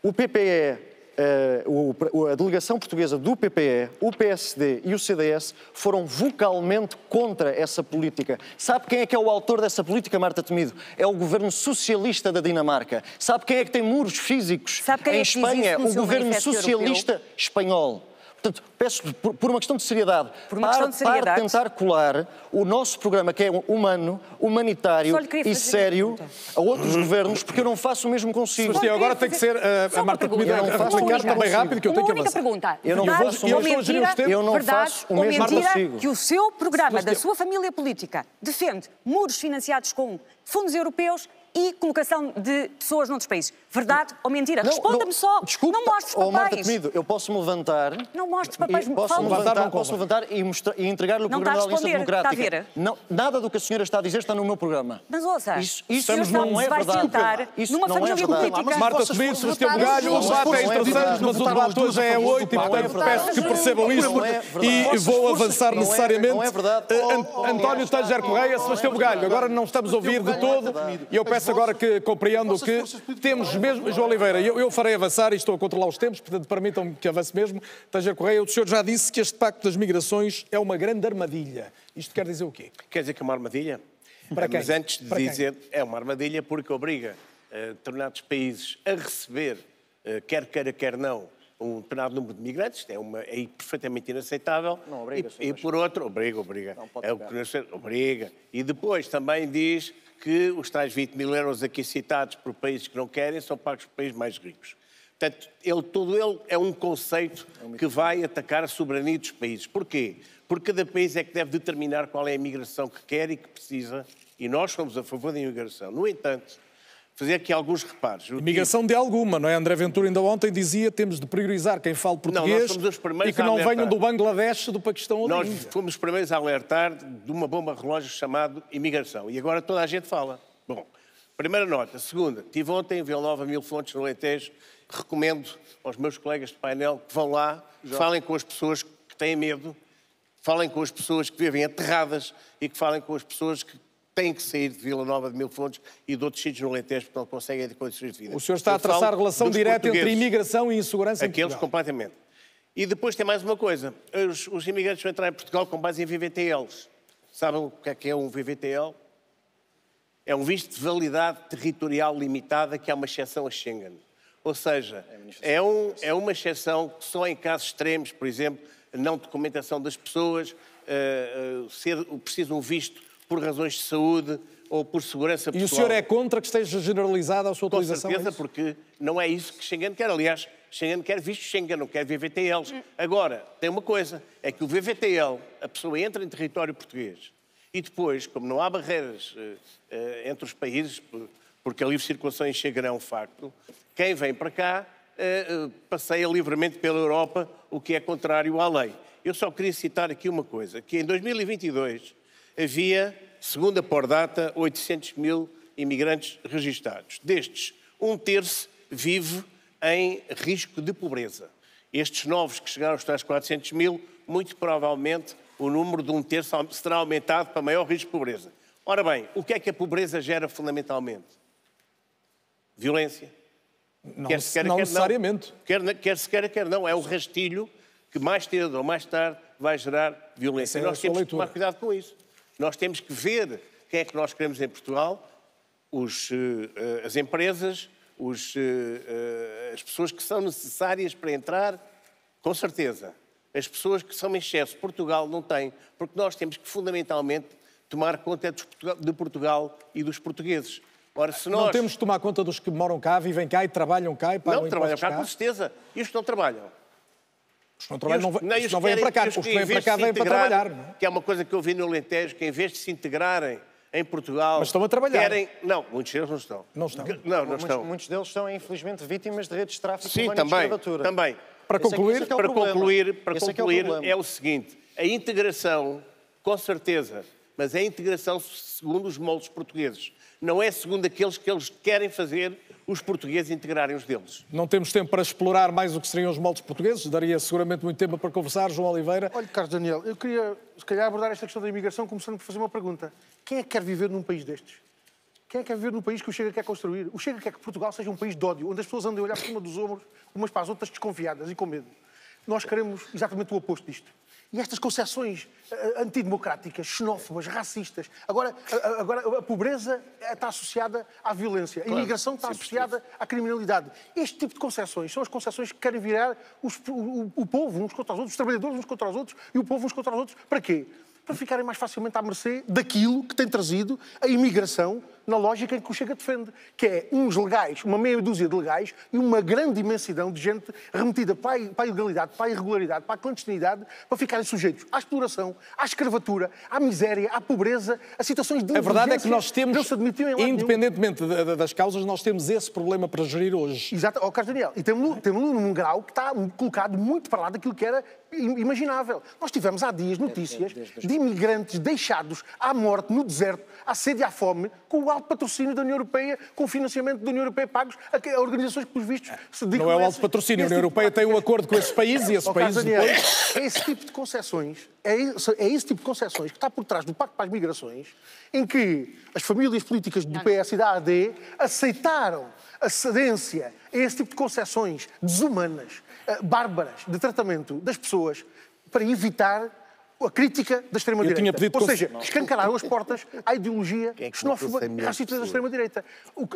O PPE a delegação portuguesa do PPE, o PSD e o CDS foram vocalmente contra essa política. Sabe quem é que é o autor dessa política, Marta Temido? É o governo socialista da Dinamarca. Sabe quem é que tem muros físicos em Espanha? O governo socialista espanhol. Portanto, peço por uma questão de seriedade, para tentar colar o nosso programa, que é humano, humanitário e sério, a outros governos, porque eu não faço o mesmo consigo. Mas agora tem que ser a Marta Temido a replicar também rápido, que eu tenho que avançar. Pergunta. Eu não faço o mesmo consigo. Que o seu programa, da sua família política, defende muros financiados com fundos europeus e colocação de pessoas noutros países. Verdade ou mentira? Responda-me só. Desculpa, não mostres papéis. Marta Temido, eu posso-me levantar... Não mostres papéis. Posso levantar e entregar-lhe o programa da Aliança Democrática. Está a ver? Não, nada do que a senhora está a dizer está no meu programa. Mas ouça, isso não é verdade. Isso numa família política. Marta Temido, Sebastião Bugalho, o debate é interessante, mas o debate hoje é 8 e, portanto, peço que percebam isso e vou avançar necessariamente. Não é verdade. António Teixeira Correia, Sebastião Bugalho, agora não estamos a ouvir de todo e eu peço agora que compreendam que temos mesmo... João Oliveira, eu farei avançar e estou a controlar os tempos, portanto, permitam-me que avance mesmo. Teixeira Correia, o senhor já disse que este pacto das migrações é uma grande armadilha. Isto quer dizer o quê? Quer dizer que é uma armadilha? Para quem? Mas antes de dizer, é uma armadilha porque obriga determinados países a receber, quer queira, quer não, um determinado número de migrantes, é perfeitamente inaceitável. Não, obriga, e por outro, obriga. Não pode obriga. E depois também diz que os tais 20 mil euros aqui citados por países que não querem são pagos por países mais ricos. Portanto, todo ele é um conceito que vai atacar a soberania dos países. Porquê? Porque cada país é que deve determinar qual é a imigração que quer e que precisa, e nós somos a favor da imigração. No entanto, fazer aqui alguns reparos. Imigração de alguma, não é? André Ventura ainda ontem dizia que temos de priorizar quem fala português e que não venham do Bangladesh, do Paquistão ou da Índia. Nós fomos os primeiros a alertar de uma bomba relógio chamada imigração. E agora toda a gente fala. Bom, primeira nota. Segunda, estive ontem em Vila Nova, Mil Fontes, no Alentejo. Recomendo aos meus colegas de painel que vão lá, falem com as pessoas que têm medo, falem com as pessoas que vivem aterradas e que falem com as pessoas que têm que sair de Vila Nova, de Mil Fontes e de outros sítios no Alentejo porque não conseguem ter condições de vida. O senhor está a traçar relação direta entre imigração e insegurança em Portugal. Aqueles completamente. E depois tem mais uma coisa. Os imigrantes vão entrar em Portugal com base em VVTLs. Sabem o que é um VVTL? É um visto de validade territorial limitada que é uma exceção a Schengen. Ou seja, é uma exceção que só em casos extremos, por exemplo, a não documentação das pessoas, ser preciso um visto por razões de saúde ou por segurança pessoal. E o senhor é contra que esteja generalizada a sua utilização? Com certeza, porque não é isso que Schengen quer. Aliás, Schengen quer visto Schengen, não quer VVTLs. Agora, tem uma coisa, é que o VVTL, a pessoa entra em território português e depois, como não há barreiras entre os países, porque a livre circulação em Schengen é um facto, quem vem para cá passeia livremente pela Europa, o que é contrário à lei. Eu só queria citar aqui uma coisa, que em 2022 havia, segundo a Pordata, 800 mil imigrantes registados. Destes, 1/3 vive em risco de pobreza. Estes novos que chegaram aos tais 400 mil, muito provavelmente o número de 1/3 será aumentado para maior risco de pobreza. Ora bem, o que é que a pobreza gera fundamentalmente? Violência. Não necessariamente. Quer se queira, quer não. É o rastilho que mais cedo ou mais tarde vai gerar violência. Nós temos que tomar cuidado com isso. Nós temos que ver quem é que nós queremos em Portugal, as empresas, as pessoas que são necessárias para entrar, com certeza. As pessoas que são em excesso, Portugal não tem, porque nós temos que fundamentalmente tomar conta de Portugal e dos portugueses. Ora, se nós... Não temos de tomar conta dos que moram cá, vivem cá e trabalham cá e pagam impostos cá? Não, trabalham cá com certeza. E os que não trabalham? Os que não trabalham não vêm para cá. Os que vêm para cá vêm para trabalhar. Não é? Que é uma coisa que eu vi no Alentejo, que em vez de se integrarem em Portugal... Mas estão a trabalhar. Não, muitos deles não estão. Não estão? Não estão. Muitos deles são, infelizmente, vítimas de redes de tráfico humano e de escravatura. Também. Para concluir, é o seguinte. A integração, com certeza, mas é a integração segundo os moldes portugueses. Não é segundo aqueles que eles querem fazer os portugueses integrarem os deles. Não temos tempo para explorar mais o que seriam os moldes portugueses. Daria seguramente muito tempo para conversar. João Oliveira. Olha, Carlos Daniel, eu queria, se calhar, abordar esta questão da imigração começando por fazer uma pergunta. Quem é que quer viver num país destes? Quem é que quer viver no país que o Chega quer construir? O Chega quer que Portugal seja um país de ódio, onde as pessoas andem a olhar por cima dos ombros, umas para as outras, desconfiadas e com medo. Nós queremos exatamente o oposto disto. E estas concepções antidemocráticas, xenófobas, racistas. Agora a pobreza está associada à violência. A imigração está associada à criminalidade. Este tipo de concepções são as concepções que querem virar o povo uns contra os outros, os trabalhadores uns contra os outros e o povo uns contra os outros. Para quê? Para ficarem mais facilmente à mercê daquilo que tem trazido a imigração na lógica em que o Chega defende, que é uns legais, uma meia dúzia de legais e uma grande imensidão de gente remetida para a ilegalidade, para a irregularidade, para a clandestinidade, para ficarem sujeitos à exploração, à escravatura, à miséria, à pobreza, a situações de A verdade é que nós temos, independentemente das causas, nós temos esse problema para gerir hoje. Exato, Carlos Daniel. E temos-lo num grau que está colocado muito para lá daquilo que era imaginável. Nós tivemos há dias notícias de imigrantes deixados à morte no deserto, à sede e à fome, com o alto patrocínio da União Europeia, com o financiamento da União Europeia pagos a organizações que, pelos vistos, se dedicam. Não é o alto patrocínio. A União Europeia tem um acordo com esses países e esses países depois... É esse tipo de concessões, é esse tipo de concessões que está por trás do Pacto para as Migrações, em que as famílias políticas do PS e da AD aceitaram a cedência a esse tipo de concessões desumanas, bárbaras, de tratamento das pessoas, para evitar a crítica da extrema-direita. Ou seja, escancararam as portas à ideologia xenófoba e racista da extrema-direita.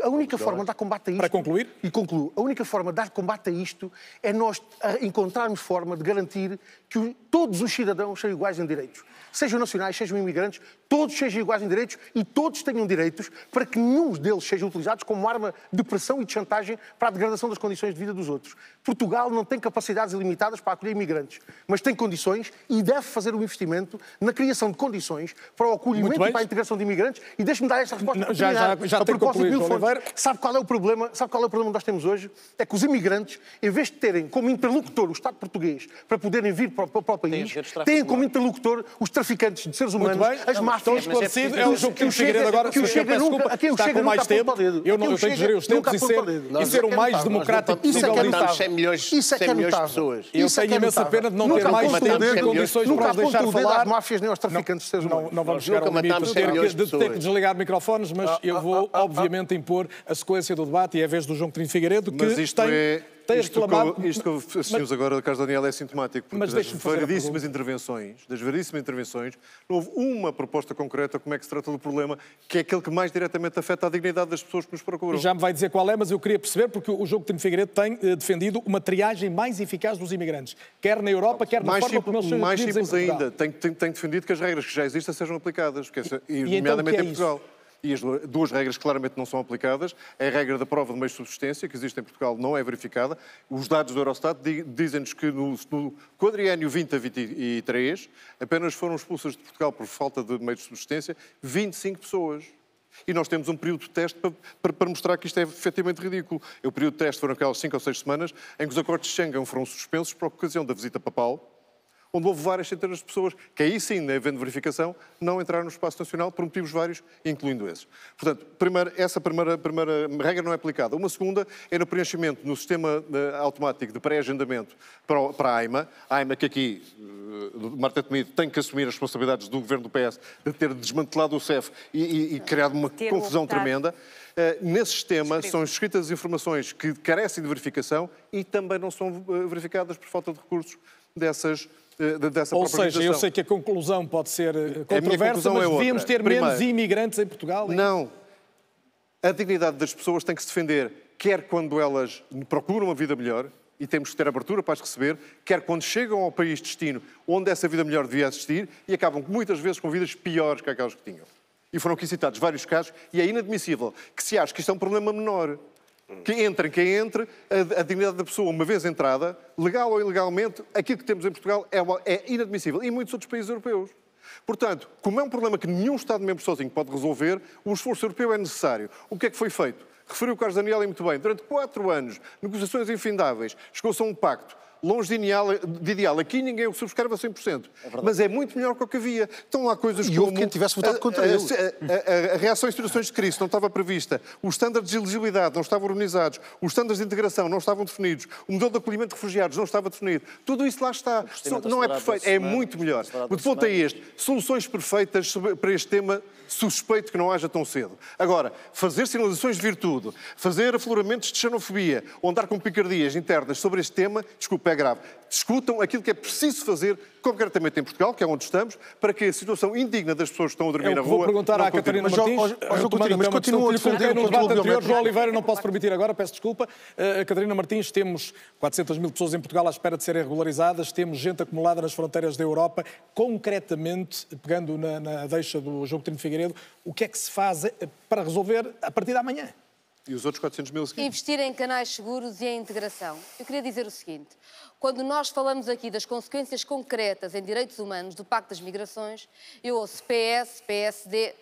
A única forma de dar combate a isto... Para concluir? E concluo. A única forma de dar combate a isto é nós encontrarmos forma de garantir que todos os cidadãos sejam iguais em direitos. Sejam nacionais, sejam imigrantes, todos sejam iguais em direitos e todos tenham direitos para que nenhum deles sejam utilizados como arma de pressão e de chantagem para a degradação das condições de vida dos outros. Portugal não tem capacidades ilimitadas para acolher imigrantes, mas tem condições e deve fazer um investimento na criação de condições para o acolhimento e para a integração de imigrantes. E deixe-me dar esta resposta. Já tenho concluído, Oliveira. Sabe qual é o problema? Sabe qual é o problema que nós temos hoje? É que os imigrantes, em vez de terem como interlocutor o Estado português para poderem vir para o país, têm como interlocutor os traficantes de seres humanos, as máfias. Estou esclarecido. É o jogo que o Chega agora. Que o Chega nunca está com mais tempo. Eu tenho que gerir os tempos e ser o mais democrático possível. Isso é que é notável. Eu tenho imensa pena de não ter mais tempo e condições para os deixar falar. Às máfias nem aos traficantes de seres humanos. Não vamos chegar ao limite de ter que desligar microfones, mas eu vou, obviamente, impor a sequência do debate e é a vez do João Coutinho Figueiredo que tem reclamado... Isto que assistimos agora, Carlos Daniel, é sintomático, porque das variedíssimas intervenções, não houve uma proposta concreta como é que se trata do problema, que é aquele que mais diretamente afeta a dignidade das pessoas que nos procuram. Já me vai dizer qual é, mas eu queria perceber, porque o João Coutinho Figueiredo tem defendido uma triagem mais eficaz dos imigrantes, quer na Europa, quer na forma como eles são mais acolhidos em simples Portugal. ainda, tem defendido que as regras que já existem sejam aplicadas, nomeadamente em Portugal. E as duas regras claramente não são aplicadas. A regra da prova de meio de subsistência, que existe em Portugal, não é verificada. Os dados do Eurostat dizem-nos que no quadriênio 20 a 23 apenas foram expulsas de Portugal por falta de meio de subsistência 25 pessoas. E nós temos um período de teste para mostrar que isto é efetivamente ridículo. O período de teste foram aquelas 5 ou 6 semanas em que os acordos de Schengen foram suspensos por ocasião da visita papal, onde houve várias centenas de pessoas que aí sim, havendo verificação, não entraram no espaço nacional por motivos vários, incluindo esses. Portanto, essa primeira regra não é aplicada. Uma segunda é no preenchimento no sistema automático de pré-agendamento para a AIMA. A AIMA que aqui, Marta Temido, tem que assumir as responsabilidades do governo do PS de ter desmantelado o CEF e criado uma confusão tremenda. Nesse sistema são escritas informações que carecem de verificação e também não são verificadas por falta de recursos dessa Ou seja, eu sei que a conclusão pode ser controversa, mas devíamos ter menos imigrantes em Portugal? Não. A dignidade das pessoas tem que se defender, quer quando elas procuram uma vida melhor, e temos que ter abertura para as receber, quer quando chegam ao país de destino, onde essa vida melhor devia existir, e acabam muitas vezes com vidas piores que aquelas que tinham. E foram aqui citados vários casos, e é inadmissível que se ache que isto é um problema menor. Quem entre, a dignidade da pessoa, uma vez entrada, legal ou ilegalmente, aquilo que temos em Portugal é inadmissível. E em muitos outros países europeus. Portanto, como é um problema que nenhum Estado-membro sozinho pode resolver, o esforço europeu é necessário. O que é que foi feito? Referiu o Carlos Daniel e muito bem. Durante 4 anos, negociações infindáveis, chegou-se a um pacto longe de ideal. Aqui ninguém o subscreve a 100%. Mas é muito melhor que o que havia. Estão lá coisas como... E houve quem tivesse votado contra ele. A reação em situações de crise não estava prevista. Os estándares de elegibilidade não estavam organizados. Os estándares de integração não estavam definidos. O modelo de acolhimento de refugiados não estava definido. Tudo isso lá está. Não é perfeito. É muito melhor. O ponto é este. Soluções perfeitas para este tema, suspeito que não haja tão cedo. Agora, fazer sinalizações de virtude, fazer afloramentos de xenofobia, ou andar com picardias internas sobre este tema, desculpa, é grave. Discutam aquilo que é preciso fazer, concretamente em Portugal, que é onde estamos, para que a situação indigna das pessoas que estão a dormir na rua... Vou perguntar à Catarina Martins, mas continua a defender no debate anterior. João Oliveira, não posso permitir agora, peço desculpa. Catarina Martins, temos 400 mil pessoas em Portugal à espera de serem regularizadas, temos gente acumulada nas fronteiras da Europa. Concretamente, pegando na deixa do João Coutinho de Figueiredo, o que é que se faz para resolver a partir de amanhã? E os outros 400 mil seguintes? Investir em canais seguros e em integração. Eu queria dizer o seguinte, quando nós falamos aqui das consequências concretas em direitos humanos do Pacto das Migrações, eu ouço PS, PSD,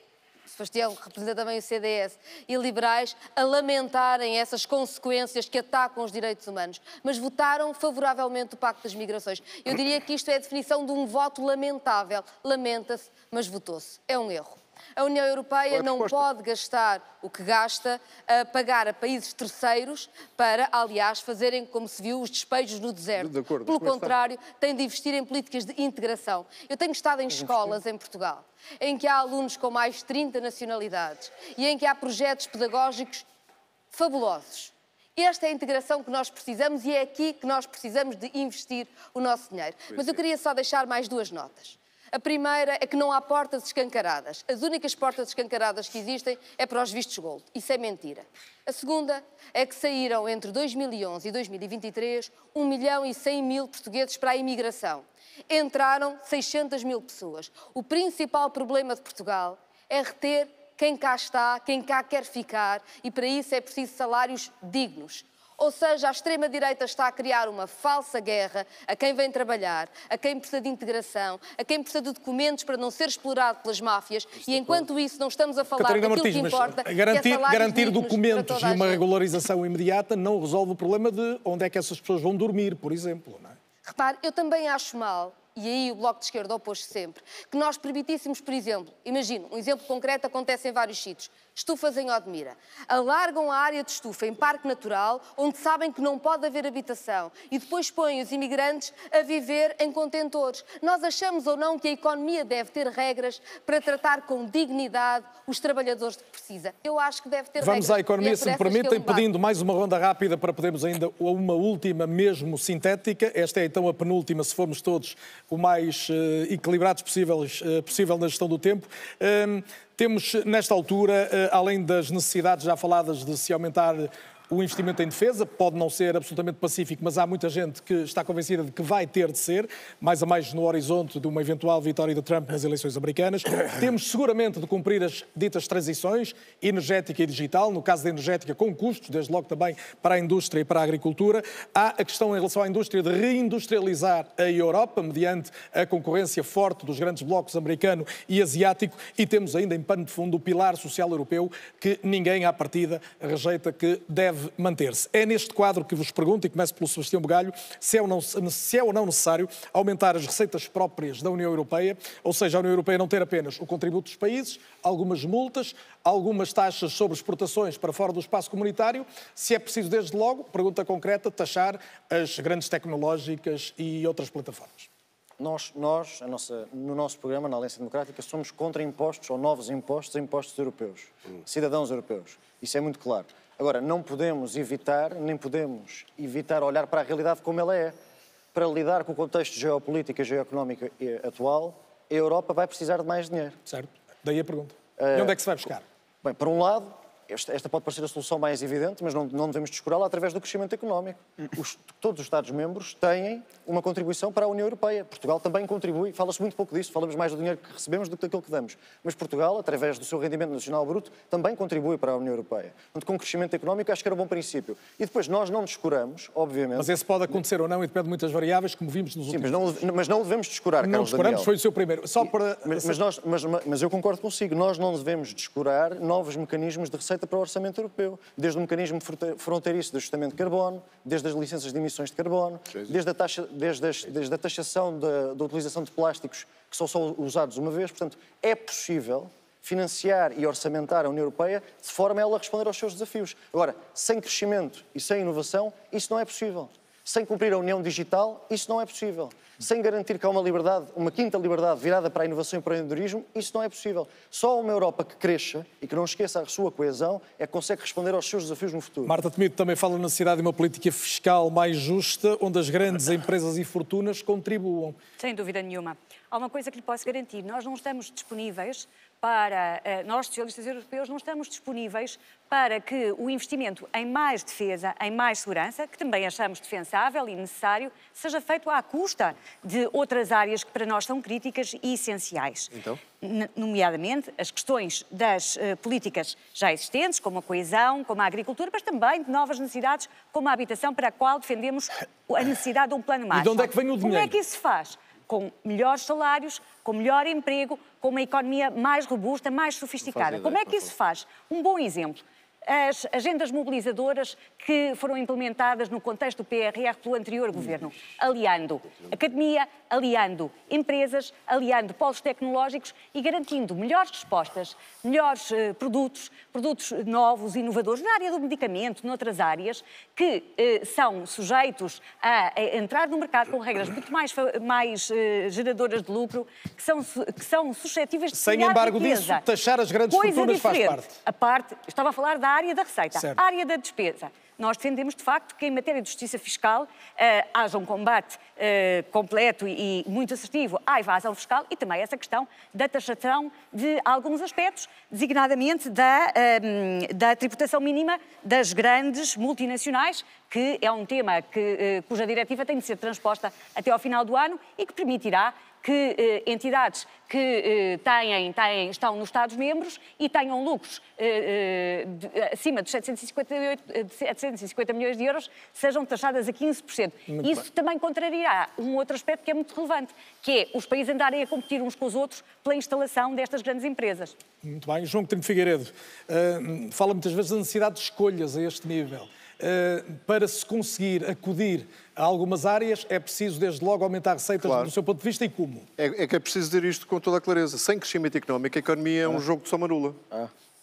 Sebastião representa também o CDS, e liberais a lamentarem essas consequências que atacam os direitos humanos, mas votaram favoravelmente o Pacto das Migrações. Eu diria que isto é a definição de um voto lamentável. Lamenta-se, mas votou-se. É um erro. A União Europeia não pode gastar o que gasta a pagar a países terceiros para, aliás, fazerem, como se viu, os despejos no deserto. Pelo contrário, tem de investir em políticas de integração. Eu tenho estado em escolas em Portugal, em que há alunos com mais de 30 nacionalidades e em que há projetos pedagógicos fabulosos. Esta é a integração que nós precisamos e é aqui que nós precisamos de investir o nosso dinheiro. Mas eu queria só deixar mais duas notas. A primeira é que não há portas escancaradas. As únicas portas escancaradas que existem é para os vistos gold. Isso é mentira. A segunda é que saíram entre 2011 e 2023 1.100.000 portugueses para a imigração. Entraram 600 mil pessoas. O principal problema de Portugal é reter quem cá está, quem cá quer ficar, e para isso é preciso salários dignos. Ou seja, a extrema-direita está a criar uma falsa guerra a quem vem trabalhar, a quem precisa de integração, a quem precisa de documentos para não ser explorado pelas máfias, e enquanto isso não estamos a falar Catarina daquilo Martins, que importa, garantir documentos e uma regularização imediata não resolve o problema de onde é que essas pessoas vão dormir, por exemplo, não é? Repare, eu também acho mal, e aí o Bloco de Esquerda opôs-se sempre, que nós permitíssemos, por exemplo, imagino, um exemplo concreto acontece em vários sítios, estufas em Odmira. Alargam a área de estufa em parque natural, onde sabem que não pode haver habitação, e depois põem os imigrantes a viver em contentores. Nós achamos ou não que a economia deve ter regras para tratar com dignidade os trabalhadores que precisa? Eu acho que deve ter regras. Vamos à economia, se me permitem, pedindo mais uma ronda rápida para podermos ainda uma última mesmo sintética. Esta é então a penúltima, se formos todos o mais equilibrados possível na gestão do tempo. Temos, nesta altura, além das necessidades já faladas de se aumentar o investimento em defesa, pode não ser absolutamente pacífico, mas há muita gente que está convencida de que vai ter de ser, mais a mais no horizonte de uma eventual vitória de Trump nas eleições americanas. Temos seguramente de cumprir as ditas transições energética e digital, no caso da energética com custos, desde logo também para a indústria e para a agricultura. Há a questão em relação à indústria de reindustrializar a Europa, mediante a concorrência forte dos grandes blocos americano e asiático, e temos ainda em pano de fundo o pilar social europeu, que ninguém à partida rejeita que deve manter-se. É neste quadro que vos pergunto, e começo pelo Sebastião Bugalho, se é ou não necessário aumentar as receitas próprias da União Europeia, ou seja, a União Europeia não ter apenas o contributo dos países, algumas multas, algumas taxas sobre exportações para fora do espaço comunitário, se é preciso desde logo, pergunta concreta, taxar as grandes tecnológicas e outras plataformas. Nós no nosso programa, na Aliança Democrática, somos contra impostos ou novos impostos a impostos europeus, cidadãos europeus. Isso é muito claro. Agora, não podemos evitar, nem podemos evitar olhar para a realidade como ela é. Para lidar com o contexto geopolítico e geoeconómico atual, a Europa vai precisar de mais dinheiro. Certo. Daí a pergunta. E onde é que se vai buscar? Bem, por um lado, esta pode parecer a solução mais evidente, mas não devemos descurá-la através do crescimento económico. Todos os Estados-membros têm uma contribuição para a União Europeia. Portugal também contribui. Fala-se muito pouco disso. Falamos mais do dinheiro que recebemos do que daquilo que damos. Mas Portugal, através do seu rendimento nacional bruto, também contribui para a União Europeia. Portanto, com crescimento económico, acho que era um bom princípio. E depois, nós não descuramos, obviamente... Mas esse pode acontecer ou não e depende de muitas variáveis, como vimos nos últimos anos. Sim, mas não devemos descurar, Carlos Daniel. Não descuramos, foi o seu primeiro. Só para... Mas eu concordo consigo. Nós não devemos descurar novos mecanismos de receita receita para o orçamento europeu, desde o mecanismo fronteiriço de ajustamento de carbono, desde as licenças de emissões de carbono, desde a taxação da utilização de plásticos que são só usados uma vez. Portanto, é possível financiar e orçamentar a União Europeia de forma a ela responder aos seus desafios. Agora, sem crescimento e sem inovação, isso não é possível. Sem cumprir a União Digital, isso não é possível. Sem garantir que há uma liberdade, uma quinta liberdade virada para a inovação e para o empreendedorismo, isso não é possível. Só uma Europa que cresça e que não esqueça a sua coesão é que consegue responder aos seus desafios no futuro. Marta Temido também fala na necessidade de uma política fiscal mais justa, onde as grandes empresas e fortunas contribuam. Sem dúvida nenhuma. Há uma coisa que lhe posso garantir, nós não estamos disponíveis para, nós socialistas europeus, não estamos disponíveis para que o investimento em mais defesa, em mais segurança, que também achamos defensável e necessário, seja feito à custa de outras áreas que para nós são críticas e essenciais. Então? Nomeadamente as questões das políticas já existentes, como a coesão, como a agricultura, mas também de novas necessidades, como a habitação, para a qual defendemos a necessidade de um plano Marshall. E de onde é que vem o dinheiro? Como é que isso se faz? Com melhores salários, com melhor emprego, com uma economia mais robusta, mais sofisticada. Como é que isso se faz? Um bom exemplo. As agendas mobilizadoras que foram implementadas no contexto do PRR pelo anterior governo, aliando academia, aliando empresas, aliando polos tecnológicos e garantindo melhores respostas, melhores produtos novos, inovadores, na área do medicamento, noutras áreas, que são sujeitos a entrar no mercado com regras muito mais geradoras de lucro, que são suscetíveis de sem embargo disso, taxar as grandes fortunas faz parte. Estava a falar da área da receita, certo. A área da despesa. Nós defendemos, de facto, que em matéria de justiça fiscal haja um combate completo e muito assertivo à evasão fiscal e também essa questão da taxação de alguns aspectos, designadamente da tributação mínima das grandes multinacionais, que é um tema cuja diretiva tem de ser transposta até ao final do ano e que permitirá que entidades que estão nos Estados-membros e tenham lucros acima dos 750 milhões de euros sejam taxadas a 15%. Isso também contrariará um outro aspecto que é muito relevante, que é os países andarem a competir uns com os outros pela instalação destas grandes empresas. Muito bem. João Coutinho de Figueiredo fala muitas vezes da necessidade de escolhas a este nível. Para se conseguir acudir a algumas áreas, é preciso, desde logo, aumentar receitas, claro, do seu ponto de vista, e como? É que é preciso dizer isto com toda a clareza. Sem crescimento económico, a economia é um jogo de soma nula.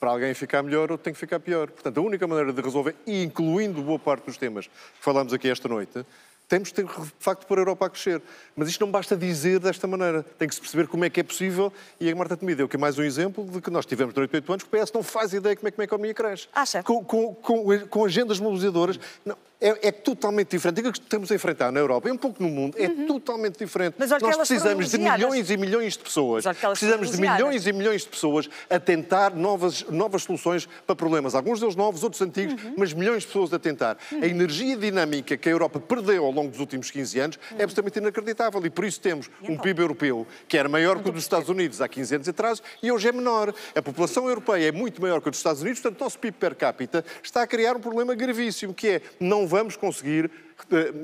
Para alguém ficar melhor, outro tem que ficar pior. Portanto, a única maneira de resolver, e incluindo boa parte dos temas que falamos aqui esta noite, temos de ter, de facto, pôr a Europa a crescer. Mas isto não basta dizer desta maneira. Tem que se perceber como é que é possível. E a Marta Temido é o que é mais um exemplo de que nós tivemos durante 8 anos que o PS não faz ideia como é que a economia cresce. Acha? Com agendas mobilizadoras. Não, é totalmente diferente. Aquilo que estamos a enfrentar na Europa, e um pouco no mundo, é totalmente diferente. Mas nós precisamos de milhões e milhões de pessoas. Precisamos de milhões e milhões de pessoas a tentar novas soluções para problemas. Alguns deles novos, outros antigos, mas milhões de pessoas a tentar. A energia dinâmica que a Europa perdeu ao longo dos últimos 15 anos é absolutamente inacreditável. E por isso temos um PIB europeu que era maior que o dos Estados Unidos há 15 anos atrás e hoje é menor. A população europeia é muito maior que a dos Estados Unidos, portanto, o nosso PIB per capita está a criar um problema gravíssimo, que é não vamos conseguir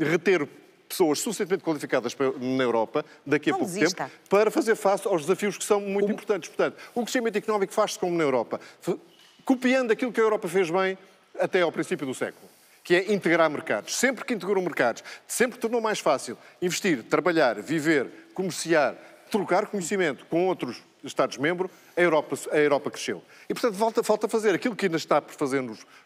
reter pessoas suficientemente qualificadas na Europa daqui a pouco tempo para fazer face aos desafios que são muito importantes. Portanto, o crescimento económico faz-se como na Europa, copiando aquilo que a Europa fez bem até ao princípio do século, que é integrar mercados. Sempre que integrou mercados, sempre tornou mais fácil investir, trabalhar, viver, comerciar, trocar conhecimento com outros Estados-membros, a Europa cresceu. E, portanto, falta fazer aquilo que ainda está por fazer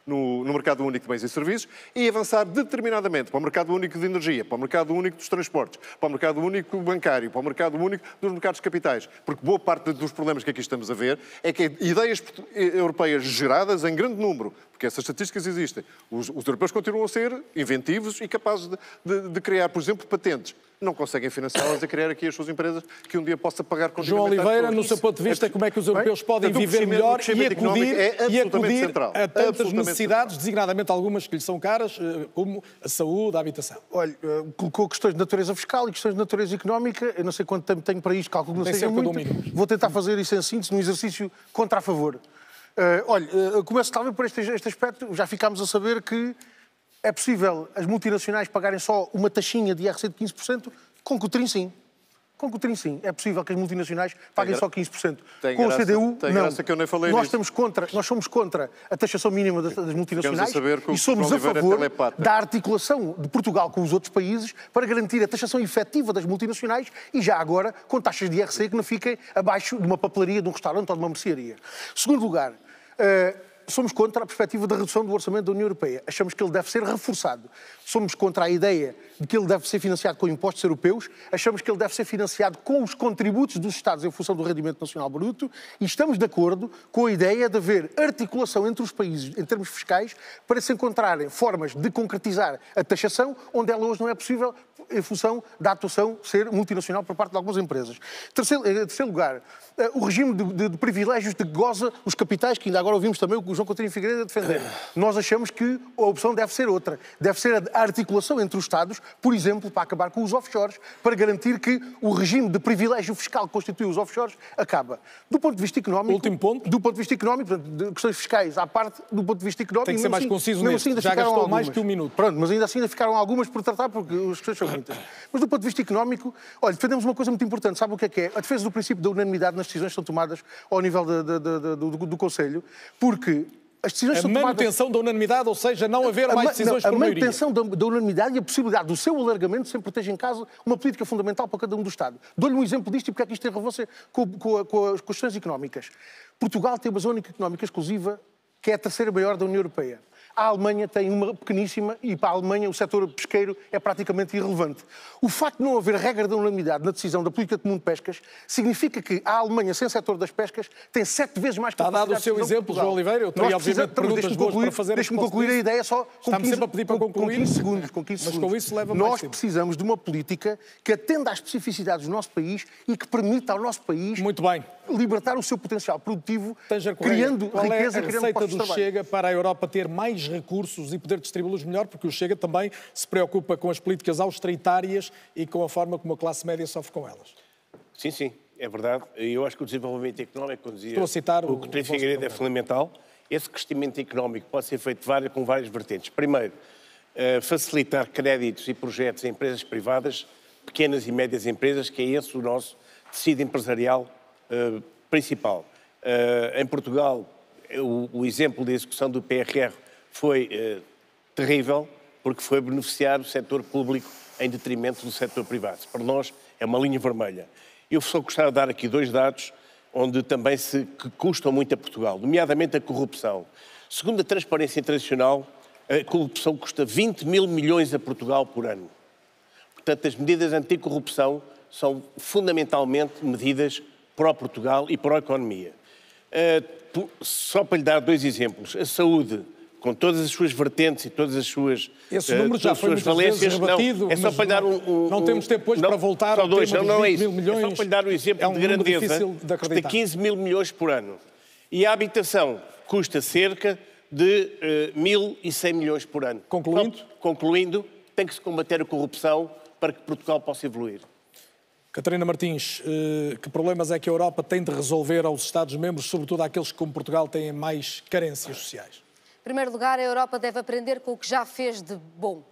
no mercado único de bens e serviços e avançar determinadamente para o mercado único de energia, para o mercado único dos transportes, para o mercado único bancário, para o mercado único dos mercados capitais. Porque boa parte dos problemas que aqui estamos a ver é que ideias europeias geradas em grande número, porque essas estatísticas existem, os europeus continuam a ser inventivos e capazes de criar, por exemplo, patentes. Não conseguem financiá-las a criar aqui as suas empresas que um dia possa pagar continuamente. João Oliveira, no seu ponto de vista, como é que os europeus podem viver melhor e acudir a tantas necessidades, designadamente algumas que lhes são caras, como a saúde, a habitação? Olha, colocou questões de natureza fiscal e questões de natureza económica. Eu não sei quanto tempo tenho para isto, calculo que não seja muito. Vou tentar fazer isso em síntese, num exercício contra a favor. Olha, começo talvez por este aspecto. Já ficámos a saber que é possível as multinacionais pagarem só uma taxinha de IRC de 15%, com Coutrinho sim. Com o Coutinho, sim. É possível que as multinacionais paguem só 15%. Com o CDU, tem não. Graça que eu nem falei nós somos contra a taxação mínima das multinacionais a e somos a favor da articulação de Portugal com os outros países para garantir a taxação efetiva das multinacionais e já agora com taxas de IRC que não fiquem abaixo de uma papelaria, de um restaurante ou de uma mercearia. Segundo lugar, somos contra a perspectiva da redução do orçamento da União Europeia. Achamos que ele deve ser reforçado. Somos contra a ideia de que ele deve ser financiado com impostos europeus. Achamos que ele deve ser financiado com os contributos dos Estados em função do rendimento nacional bruto. E estamos de acordo com a ideia de haver articulação entre os países em termos fiscais para se encontrarem formas de concretizar a taxação onde ela hoje não é possível em função da atuação ser multinacional por parte de algumas empresas. Em terceiro lugar, o regime de privilégios de que goza os capitais, que ainda agora ouvimos também o João Coutinho Figueiredo a defender. Nós achamos que a opção deve ser outra. Deve ser a articulação entre os Estados, por exemplo, para acabar com os offshores, para garantir que o regime de privilégio fiscal que constitui os offshores acaba. Do ponto de vista económico... Último ponto. Do ponto de vista económico, portanto, de questões fiscais à parte, do ponto de vista económico... Tem que ser mais conciso nisso. Já gastou mais que um minuto. Pronto, mas ainda assim ainda ficaram algumas por tratar, porque as questões são muitas. Mas do ponto de vista económico, olha, defendemos uma coisa muito importante. Sabe o que é? A defesa do princípio da unanimidade nas decisões que são tomadas ao nível do Conselho, porque as decisões são tomadas... A manutenção da unanimidade, ou seja, não haver mais decisões por maioria. A manutenção da unanimidade e a possibilidade do seu alargamento sempre protege em casa uma política fundamental para cada um do Estado. Dou-lhe um exemplo disto e porque é que isto tem relevância com as questões económicas. Portugal tem uma zona económica exclusiva que é a terceira maior da União Europeia. A Alemanha tem uma pequeníssima e para a Alemanha o setor pesqueiro é praticamente irrelevante. O facto de não haver regra da unanimidade na decisão da política comum de pescas significa que a Alemanha, sem setor das pescas, tem 7 vezes mais capacidade de decisão. Está dado o seu exemplo, João Oliveira. Eu tenho, obviamente, perguntas boas para fazer. Deixe-me concluir a ideia só com 15 sempre a pedir para concluir. Com 15 segundos. Mas com isso leva mais Nós precisamos de uma política que atenda às especificidades do nosso país e que permita ao nosso país libertar o seu potencial produtivo, criando riqueza e criando postos de trabalho. Qual é a receita do Chega para a Europa ter mais recursos e poder distribuí-los melhor? Porque o Chega também se preocupa com as políticas austeritárias e com a forma como a classe média sofre com elas. Sim, sim, é verdade. Eu acho que o desenvolvimento económico, como dizia Estou a citar o Coutinho Figueiredo, é fundamental. Esse crescimento económico pode ser feito com várias vertentes. Primeiro, facilitar créditos e projetos a empresas privadas, pequenas e médias empresas, que é esse o nosso tecido empresarial principal. Em Portugal, o exemplo da execução do PRR foi terrível, porque foi beneficiar o setor público em detrimento do setor privado. Para nós é uma linha vermelha. Eu só gostava de dar aqui 2 dados onde também que custam muito a Portugal, nomeadamente a corrupção. Segundo a Transparência Internacional, a corrupção custa 20 mil milhões a Portugal por ano. Portanto, as medidas anticorrupção são fundamentalmente medidas para Portugal e para a economia. Só para lhe dar 2 exemplos. A saúde, com todas as suas vertentes e todas as suas esse número já foi muitas vezes rebatido, é só para lhe dar não temos tempo hoje para voltar ao tema dos 20 mil milhões. É só para lhe dar um exemplo de grandeza. Custa 15 mil milhões por ano. E a habitação custa cerca de 1.100 milhões por ano. Concluindo, tem que se combater a corrupção para que Portugal possa evoluir. Catarina Martins, que problemas é que a Europa tem de resolver aos Estados-membros, sobretudo àqueles que, como Portugal, têm mais carências sociais? Em primeiro lugar, a Europa deve aprender com o que já fez de bom.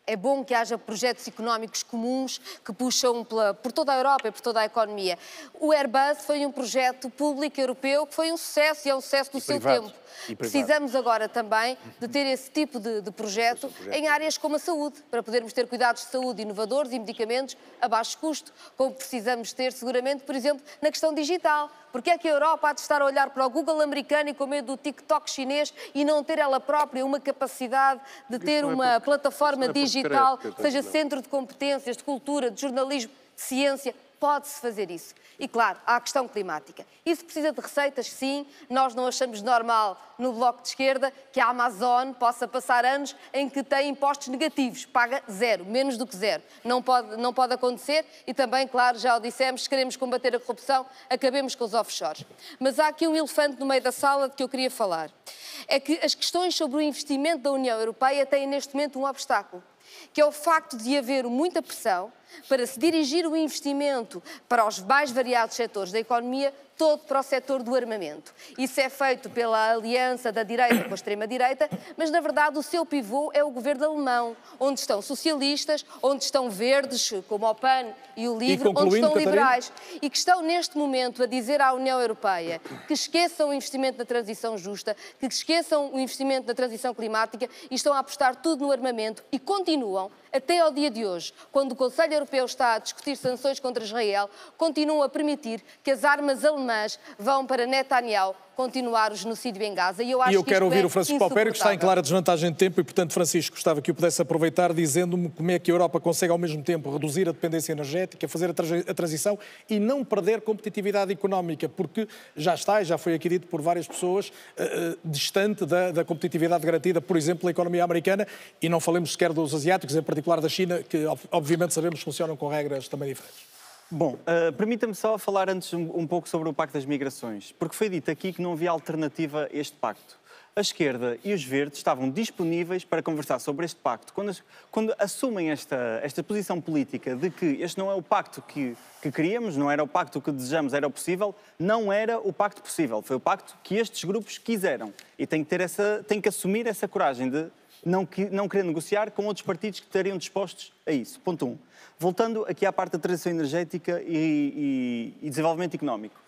É bom que haja projetos económicos comuns que puxam por toda a Europa e por toda a economia. O Airbus foi um projeto público europeu que foi um sucesso e é um sucesso do seu tempo. Precisamos agora também de ter esse tipo de projeto em áreas como a saúde, para podermos ter cuidados de saúde inovadores e medicamentos a baixo custo, como precisamos ter seguramente, por exemplo, na questão digital. Porque é que a Europa há de estar a olhar para o Google americano e com medo do TikTok chinês e não ter ela própria uma capacidade de ter uma plataforma digital que seja centro de competências, de cultura, de jornalismo, de ciência? Pode-se fazer isso. E, claro, há a questão climática. Isso precisa de receitas, sim. Nós não achamos normal, no Bloco de Esquerda, que a Amazon possa passar anos em que tem impostos negativos. Paga 0, menos do que 0. Não pode acontecer e também, claro, já o dissemos, se queremos combater a corrupção, acabemos com os offshores. Mas há aqui um elefante no meio da sala de que eu queria falar. É que as questões sobre o investimento da União Europeia têm, neste momento, um obstáculo, que é o facto de haver muita pressão para se dirigir o investimento para os mais variados setores da economia, todo para o setor do armamento. Isso é feito pela aliança da direita com a extrema-direita, mas, na verdade, o seu pivô é o governo alemão, onde estão socialistas, onde estão verdes, como o PAN e o LIVRE, onde estão liberais, e que estão, neste momento, a dizer à União Europeia que esqueçam o investimento na transição justa, que esqueçam o investimento na transição climática e estão a apostar tudo no armamento e continuam, até ao dia de hoje, quando o Conselho Europeu está a discutir sanções contra Israel, continuam a permitir que as armas alemãs vão para Netanyahu continuar o genocídio em Gaza. E eu quero ouvir o Francisco Paupério, que está em clara desvantagem de tempo, e, portanto, Francisco, gostava que o pudesse aproveitar dizendo-me como é que a Europa consegue, ao mesmo tempo, reduzir a dependência energética, fazer a transição e não perder competitividade económica, porque já está, e já foi aqui dito por várias pessoas, distante da competitividade garantida, por exemplo, na economia americana, e não falemos sequer dos asiáticos, em particular da China, que obviamente sabemos que funcionam com regras também diferentes. Bom, permita-me só falar antes um pouco sobre o Pacto das Migrações, porque foi dito aqui que não havia alternativa a este pacto. A esquerda e os verdes estavam disponíveis para conversar sobre este pacto. Quando assumem esta posição política de que este não é o pacto que queríamos, não era o pacto que desejamos, era o possível, não era o pacto possível. Foi o pacto que estes grupos quiseram. E tem que assumir essa coragem de não querer negociar com outros partidos que estariam dispostos a isso. Ponto 1. Voltando aqui à parte da transição energética e desenvolvimento económico.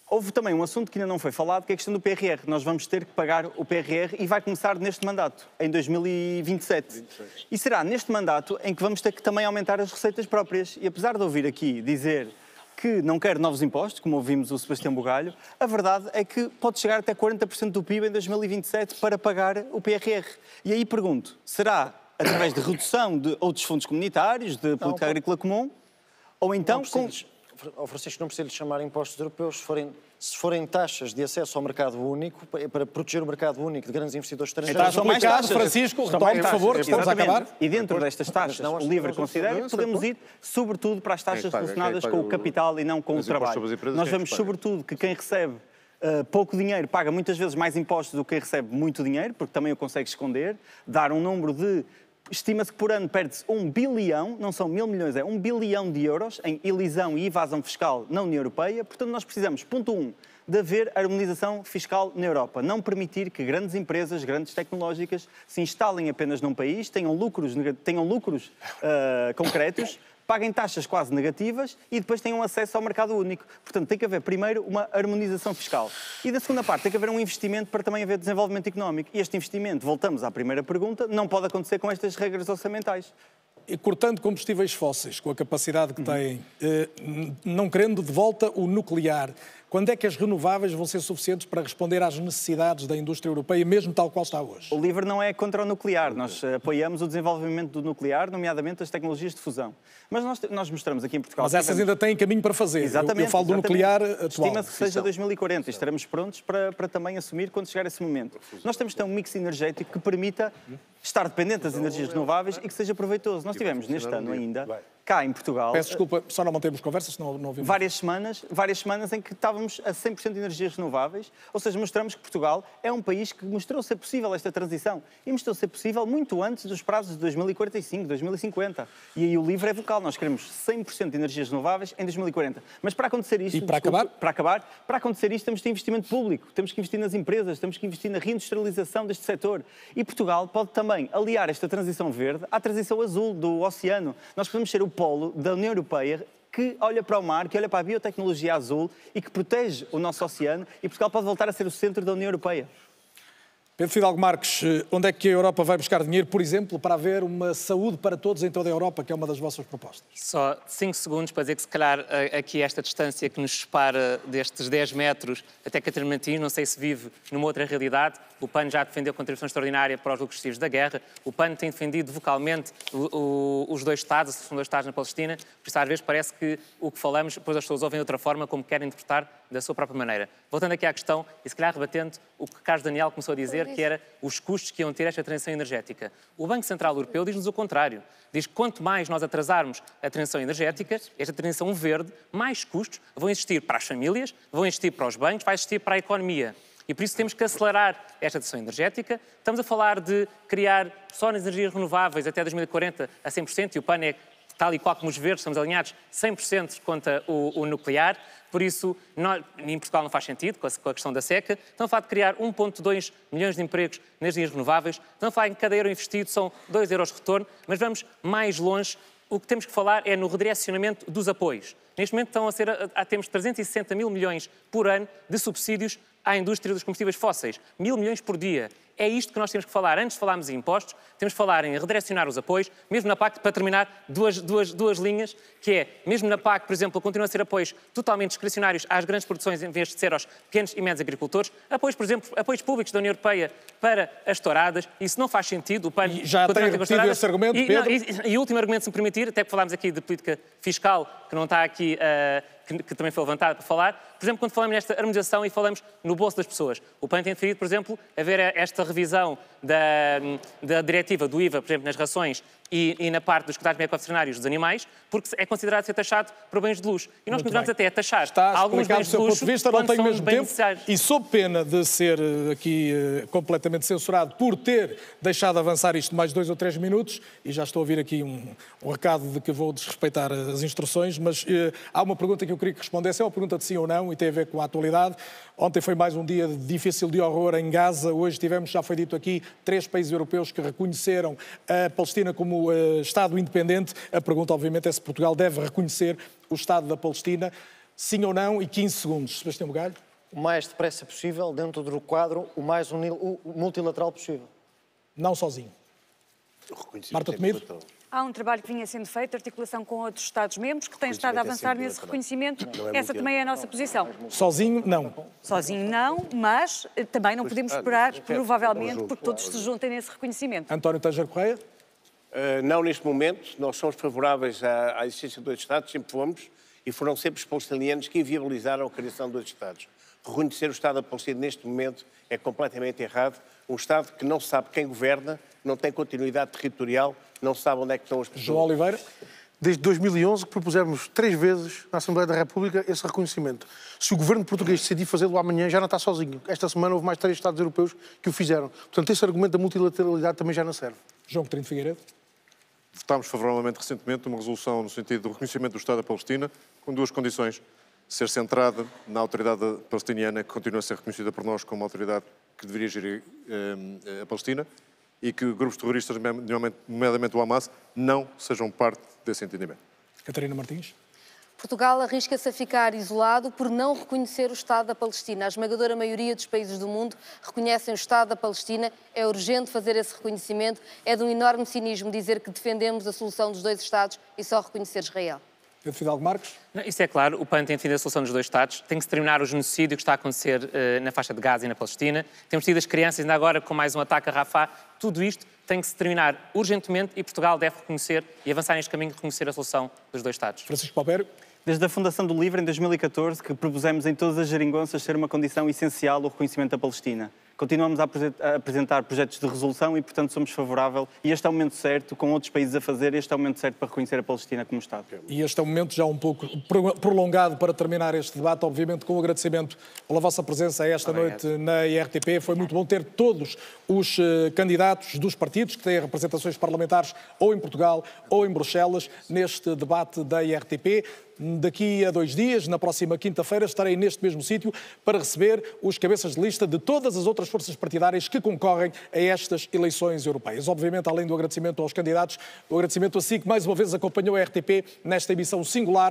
Houve também um assunto que ainda não foi falado, que é a questão do PRR. Nós vamos ter que pagar o PRR e vai começar neste mandato, em 2027. E será neste mandato em que vamos ter que também aumentar as receitas próprias. E apesar de ouvir aqui dizer que não quer novos impostos, como ouvimos o Sebastião Bugalho, a verdade é que pode chegar até 40% do PIB em 2027 para pagar o PRR. E aí pergunto, será através de redução de outros fundos comunitários, de política agrícola comum, ou então... Francisco, não precisa lhe chamar impostos europeus se forem taxas de acesso ao mercado único, para proteger o mercado único de grandes investidores estrangeiros. Está mais taxas, Francisco, retome, por favor, que estamos a acabar. E dentro destas taxas, o LIVRE considera que podemos ir, sobretudo, para as taxas relacionadas com o capital e não com o trabalho. Nós vemos, sobretudo, que quem recebe pouco dinheiro paga muitas vezes mais impostos do que quem recebe muito dinheiro, porque também o consegue esconder, dar um número de... Estima-se que por ano perde-se 1 bilhão, não são 1.000 milhões, é 1 bilhão de euros em elisão e evasão fiscal na União Europeia. Portanto, nós precisamos, ponto 1, de haver harmonização fiscal na Europa. Não permitir que grandes empresas, grandes tecnológicas, se instalem apenas num país, tenham lucros concretos, paguem taxas quase negativas e depois tenham acesso ao mercado único. Portanto, tem que haver primeiro uma harmonização fiscal. E da segunda parte, tem que haver um investimento para também haver desenvolvimento económico. E este investimento, voltamos à primeira pergunta, não pode acontecer com estas regras orçamentais. E cortando combustíveis fósseis, com a capacidade que têm, não querendo de volta o nuclear, quando é que as renováveis vão ser suficientes para responder às necessidades da indústria europeia, mesmo tal qual está hoje? O LIVRE não é contra o nuclear. Nós apoiamos o desenvolvimento do nuclear, nomeadamente as tecnologias de fusão. Mas nós mostramos aqui em Portugal... Mas essas ainda têm caminho para fazer. Exatamente. Eu falo do nuclear atual. Estima-se que seja 2040 e estaremos prontos para também assumir quando chegar esse momento. Nós temos que ter um mix energético que permita estar dependente das energias renováveis e que seja proveitoso. Nós tivemos neste ano ainda, cá em Portugal... Peço desculpa, só não mantemos conversas, senão não ouvimos. Várias semanas em que estávamos a 100% de energias renováveis, ou seja, mostramos que Portugal é um país que mostrou ser possível esta transição e mostrou ser possível muito antes dos prazos de 2045, 2050. E aí o LIVRE é vocal, nós queremos 100% de energias renováveis em 2040. Mas para acontecer isto... E para acabar? Para acontecer isto temos que ter investimento público, temos que investir nas empresas, temos que investir na reindustrialização deste setor. E Portugal pode também aliar esta transição verde à transição azul do oceano. Nós podemos ser o polo da União Europeia que olha para o mar, que olha para a biotecnologia azul e que protege o nosso oceano, e Portugal pode voltar a ser o centro da União Europeia. Pedro Fidalgo Marques, onde é que a Europa vai buscar dinheiro, por exemplo, para haver uma saúde para todos em toda a Europa, que é uma das vossas propostas? Só 5 segundos para dizer que, se calhar, aqui esta distância que nos separa destes 10 metros até Catarmantim, não sei se vive numa outra realidade. O PAN já defendeu contribuição extraordinária para os lucros excessivos da guerra. O PAN tem defendido vocalmente os dois Estados, a solução dos Estados na Palestina. Por isso, às vezes, parece que o que falamos, depois as pessoas ouvem de outra forma, como querem interpretar da sua própria maneira. Voltando aqui à questão, e se calhar rebatendo o que Carlos Daniel começou a dizer, que era os custos que iam ter esta transição energética. O Banco Central Europeu diz-nos o contrário. Diz que quanto mais nós atrasarmos a transição energética, esta transição verde, mais custos vão existir para as famílias, vão existir para os bancos, vai existir para a economia. E por isso temos que acelerar esta transição energética. Estamos a falar de criar só nas energias renováveis até 2040 a 100%, e o PAN é tal e qual como os verdes, estamos alinhados 100% contra o nuclear. Por isso, em Portugal não faz sentido, com a questão da seca. Estão a falar de criar 1,2 milhões de empregos nas energias renováveis. Estão a falar em que cada euro investido são 2 euros de retorno. Mas vamos mais longe. O que temos que falar é no redirecionamento dos apoios. Neste momento temos 360 mil milhões por ano de subsídios à indústria dos combustíveis fósseis. 1.000 milhões por dia. É isto que nós temos que falar. Antes de falarmos em impostos, temos que falar em redirecionar os apoios, mesmo na PAC, para terminar, duas linhas, que é, mesmo na PAC, por exemplo, continua a ser apoios totalmente discricionários às grandes produções em vez de ser aos pequenos e médios agricultores. Apoios, por exemplo, apoios públicos da União Europeia para as touradas. Isso não faz sentido. O PAN já tem repetido esse argumento, Pedro. E o último argumento, se me permitir, até que falámos aqui de política fiscal, que não está aqui, que também foi levantado para falar. Por exemplo, quando falamos nesta harmonização e falamos no bolso das pessoas. O PAN tem defendido, por exemplo, haver esta revisão da diretiva do IVA, por exemplo, nas rações e na parte dos cuidados médico-veterinários dos animais, porque é considerado ser taxado por bens de luxo. E nós continuamos até a taxar alguns bens de luxo. Ponto de vista, não tenho mesmo tempo. E sob pena de ser aqui completamente censurado por ter deixado avançar isto mais 2 ou 3 minutos, e já estou a ouvir aqui um recado de que vou desrespeitar as instruções, mas há uma pergunta que eu queria que respondesse, é uma pergunta de sim ou não, e tem a ver com a atualidade. Ontem foi mais um dia difícil de horror em Gaza. Hoje tivemos, já foi dito aqui, 3 países europeus que reconheceram a Palestina como Estado independente. A pergunta, obviamente, é se Portugal deve reconhecer o Estado da Palestina. Sim ou não? E 15 segundos. Sebastião Bugalho. O mais depressa possível, dentro do quadro, o mais multilateral possível. Não sozinho. Marta Temido. Há um trabalho que vinha sendo feito, articulação com outros Estados-membros, que têm estado a avançar nesse reconhecimento. Essa também é a nossa posição. Sozinho, não. Sozinho, não, mas também não podemos esperar, provavelmente, porque todos se juntem nesse reconhecimento. António Teixeira Correia? Não neste momento. Nós somos favoráveis à existência de 2 Estados, sempre fomos, e foram sempre os palestinianos que inviabilizaram a criação de 2 Estados. Reconhecer o Estado da Palestina neste momento é completamente errado. Um Estado que não sabe quem governa, não tem continuidade territorial, não sabe onde é que estão as pessoas. João Oliveira. Desde 2011 que propusemos 3 vezes na Assembleia da República esse reconhecimento. Se o governo português decidir fazê-lo amanhã, já não está sozinho. Esta semana houve mais 3 Estados europeus que o fizeram. Portanto, esse argumento da multilateralidade também já não serve. João Coutinho de Figueiredo. Votámos favoravelmente recentemente uma resolução no sentido do reconhecimento do Estado da Palestina, com 2 condições. Ser centrada na autoridade palestiniana, que continua a ser reconhecida por nós como a autoridade que deveria gerir a Palestina, e que grupos terroristas, nomeadamente o Hamas, não sejam parte desse entendimento. Catarina Martins. Portugal arrisca-se a ficar isolado por não reconhecer o Estado da Palestina. A esmagadora maioria dos países do mundo reconhecem o Estado da Palestina. É urgente fazer esse reconhecimento. É de um enorme cinismo dizer que defendemos a solução dos 2 Estados e só reconhecer Israel. Pedro Fidalgo Marques. Não, isso é claro, o PAN tem defendido a solução dos 2 Estados, tem que se terminar o genocídio que está a acontecer na faixa de Gaza e na Palestina, temos tido as crianças ainda agora com mais um ataque a Rafah, tudo isto tem que se terminar urgentemente e Portugal deve reconhecer e avançar neste caminho de reconhecer a solução dos 2 Estados. Francisco Palpério. Desde a fundação do LIVRE, em 2014, que propusemos em todas as geringonças ser uma condição essencial o reconhecimento da Palestina. Continuamos a apresentar projetos de resolução e, portanto, somos favoráveis. E este é o momento certo, com outros países a fazer, este é o momento certo para reconhecer a Palestina como Estado. E este é um momento já um pouco prolongado para terminar este debate, obviamente com o agradecimento pela vossa presença esta noite na IRTP. Foi muito bom ter todos os candidatos dos partidos que têm representações parlamentares ou em Portugal ou em Bruxelas neste debate da IRTP. Daqui a 2 dias, na próxima quinta-feira, estarei neste mesmo sítio para receber os cabeças de lista de todas as outras forças partidárias que concorrem a estas eleições europeias. Obviamente, além do agradecimento aos candidatos, o agradecimento a si que mais uma vez acompanhou a RTP nesta emissão singular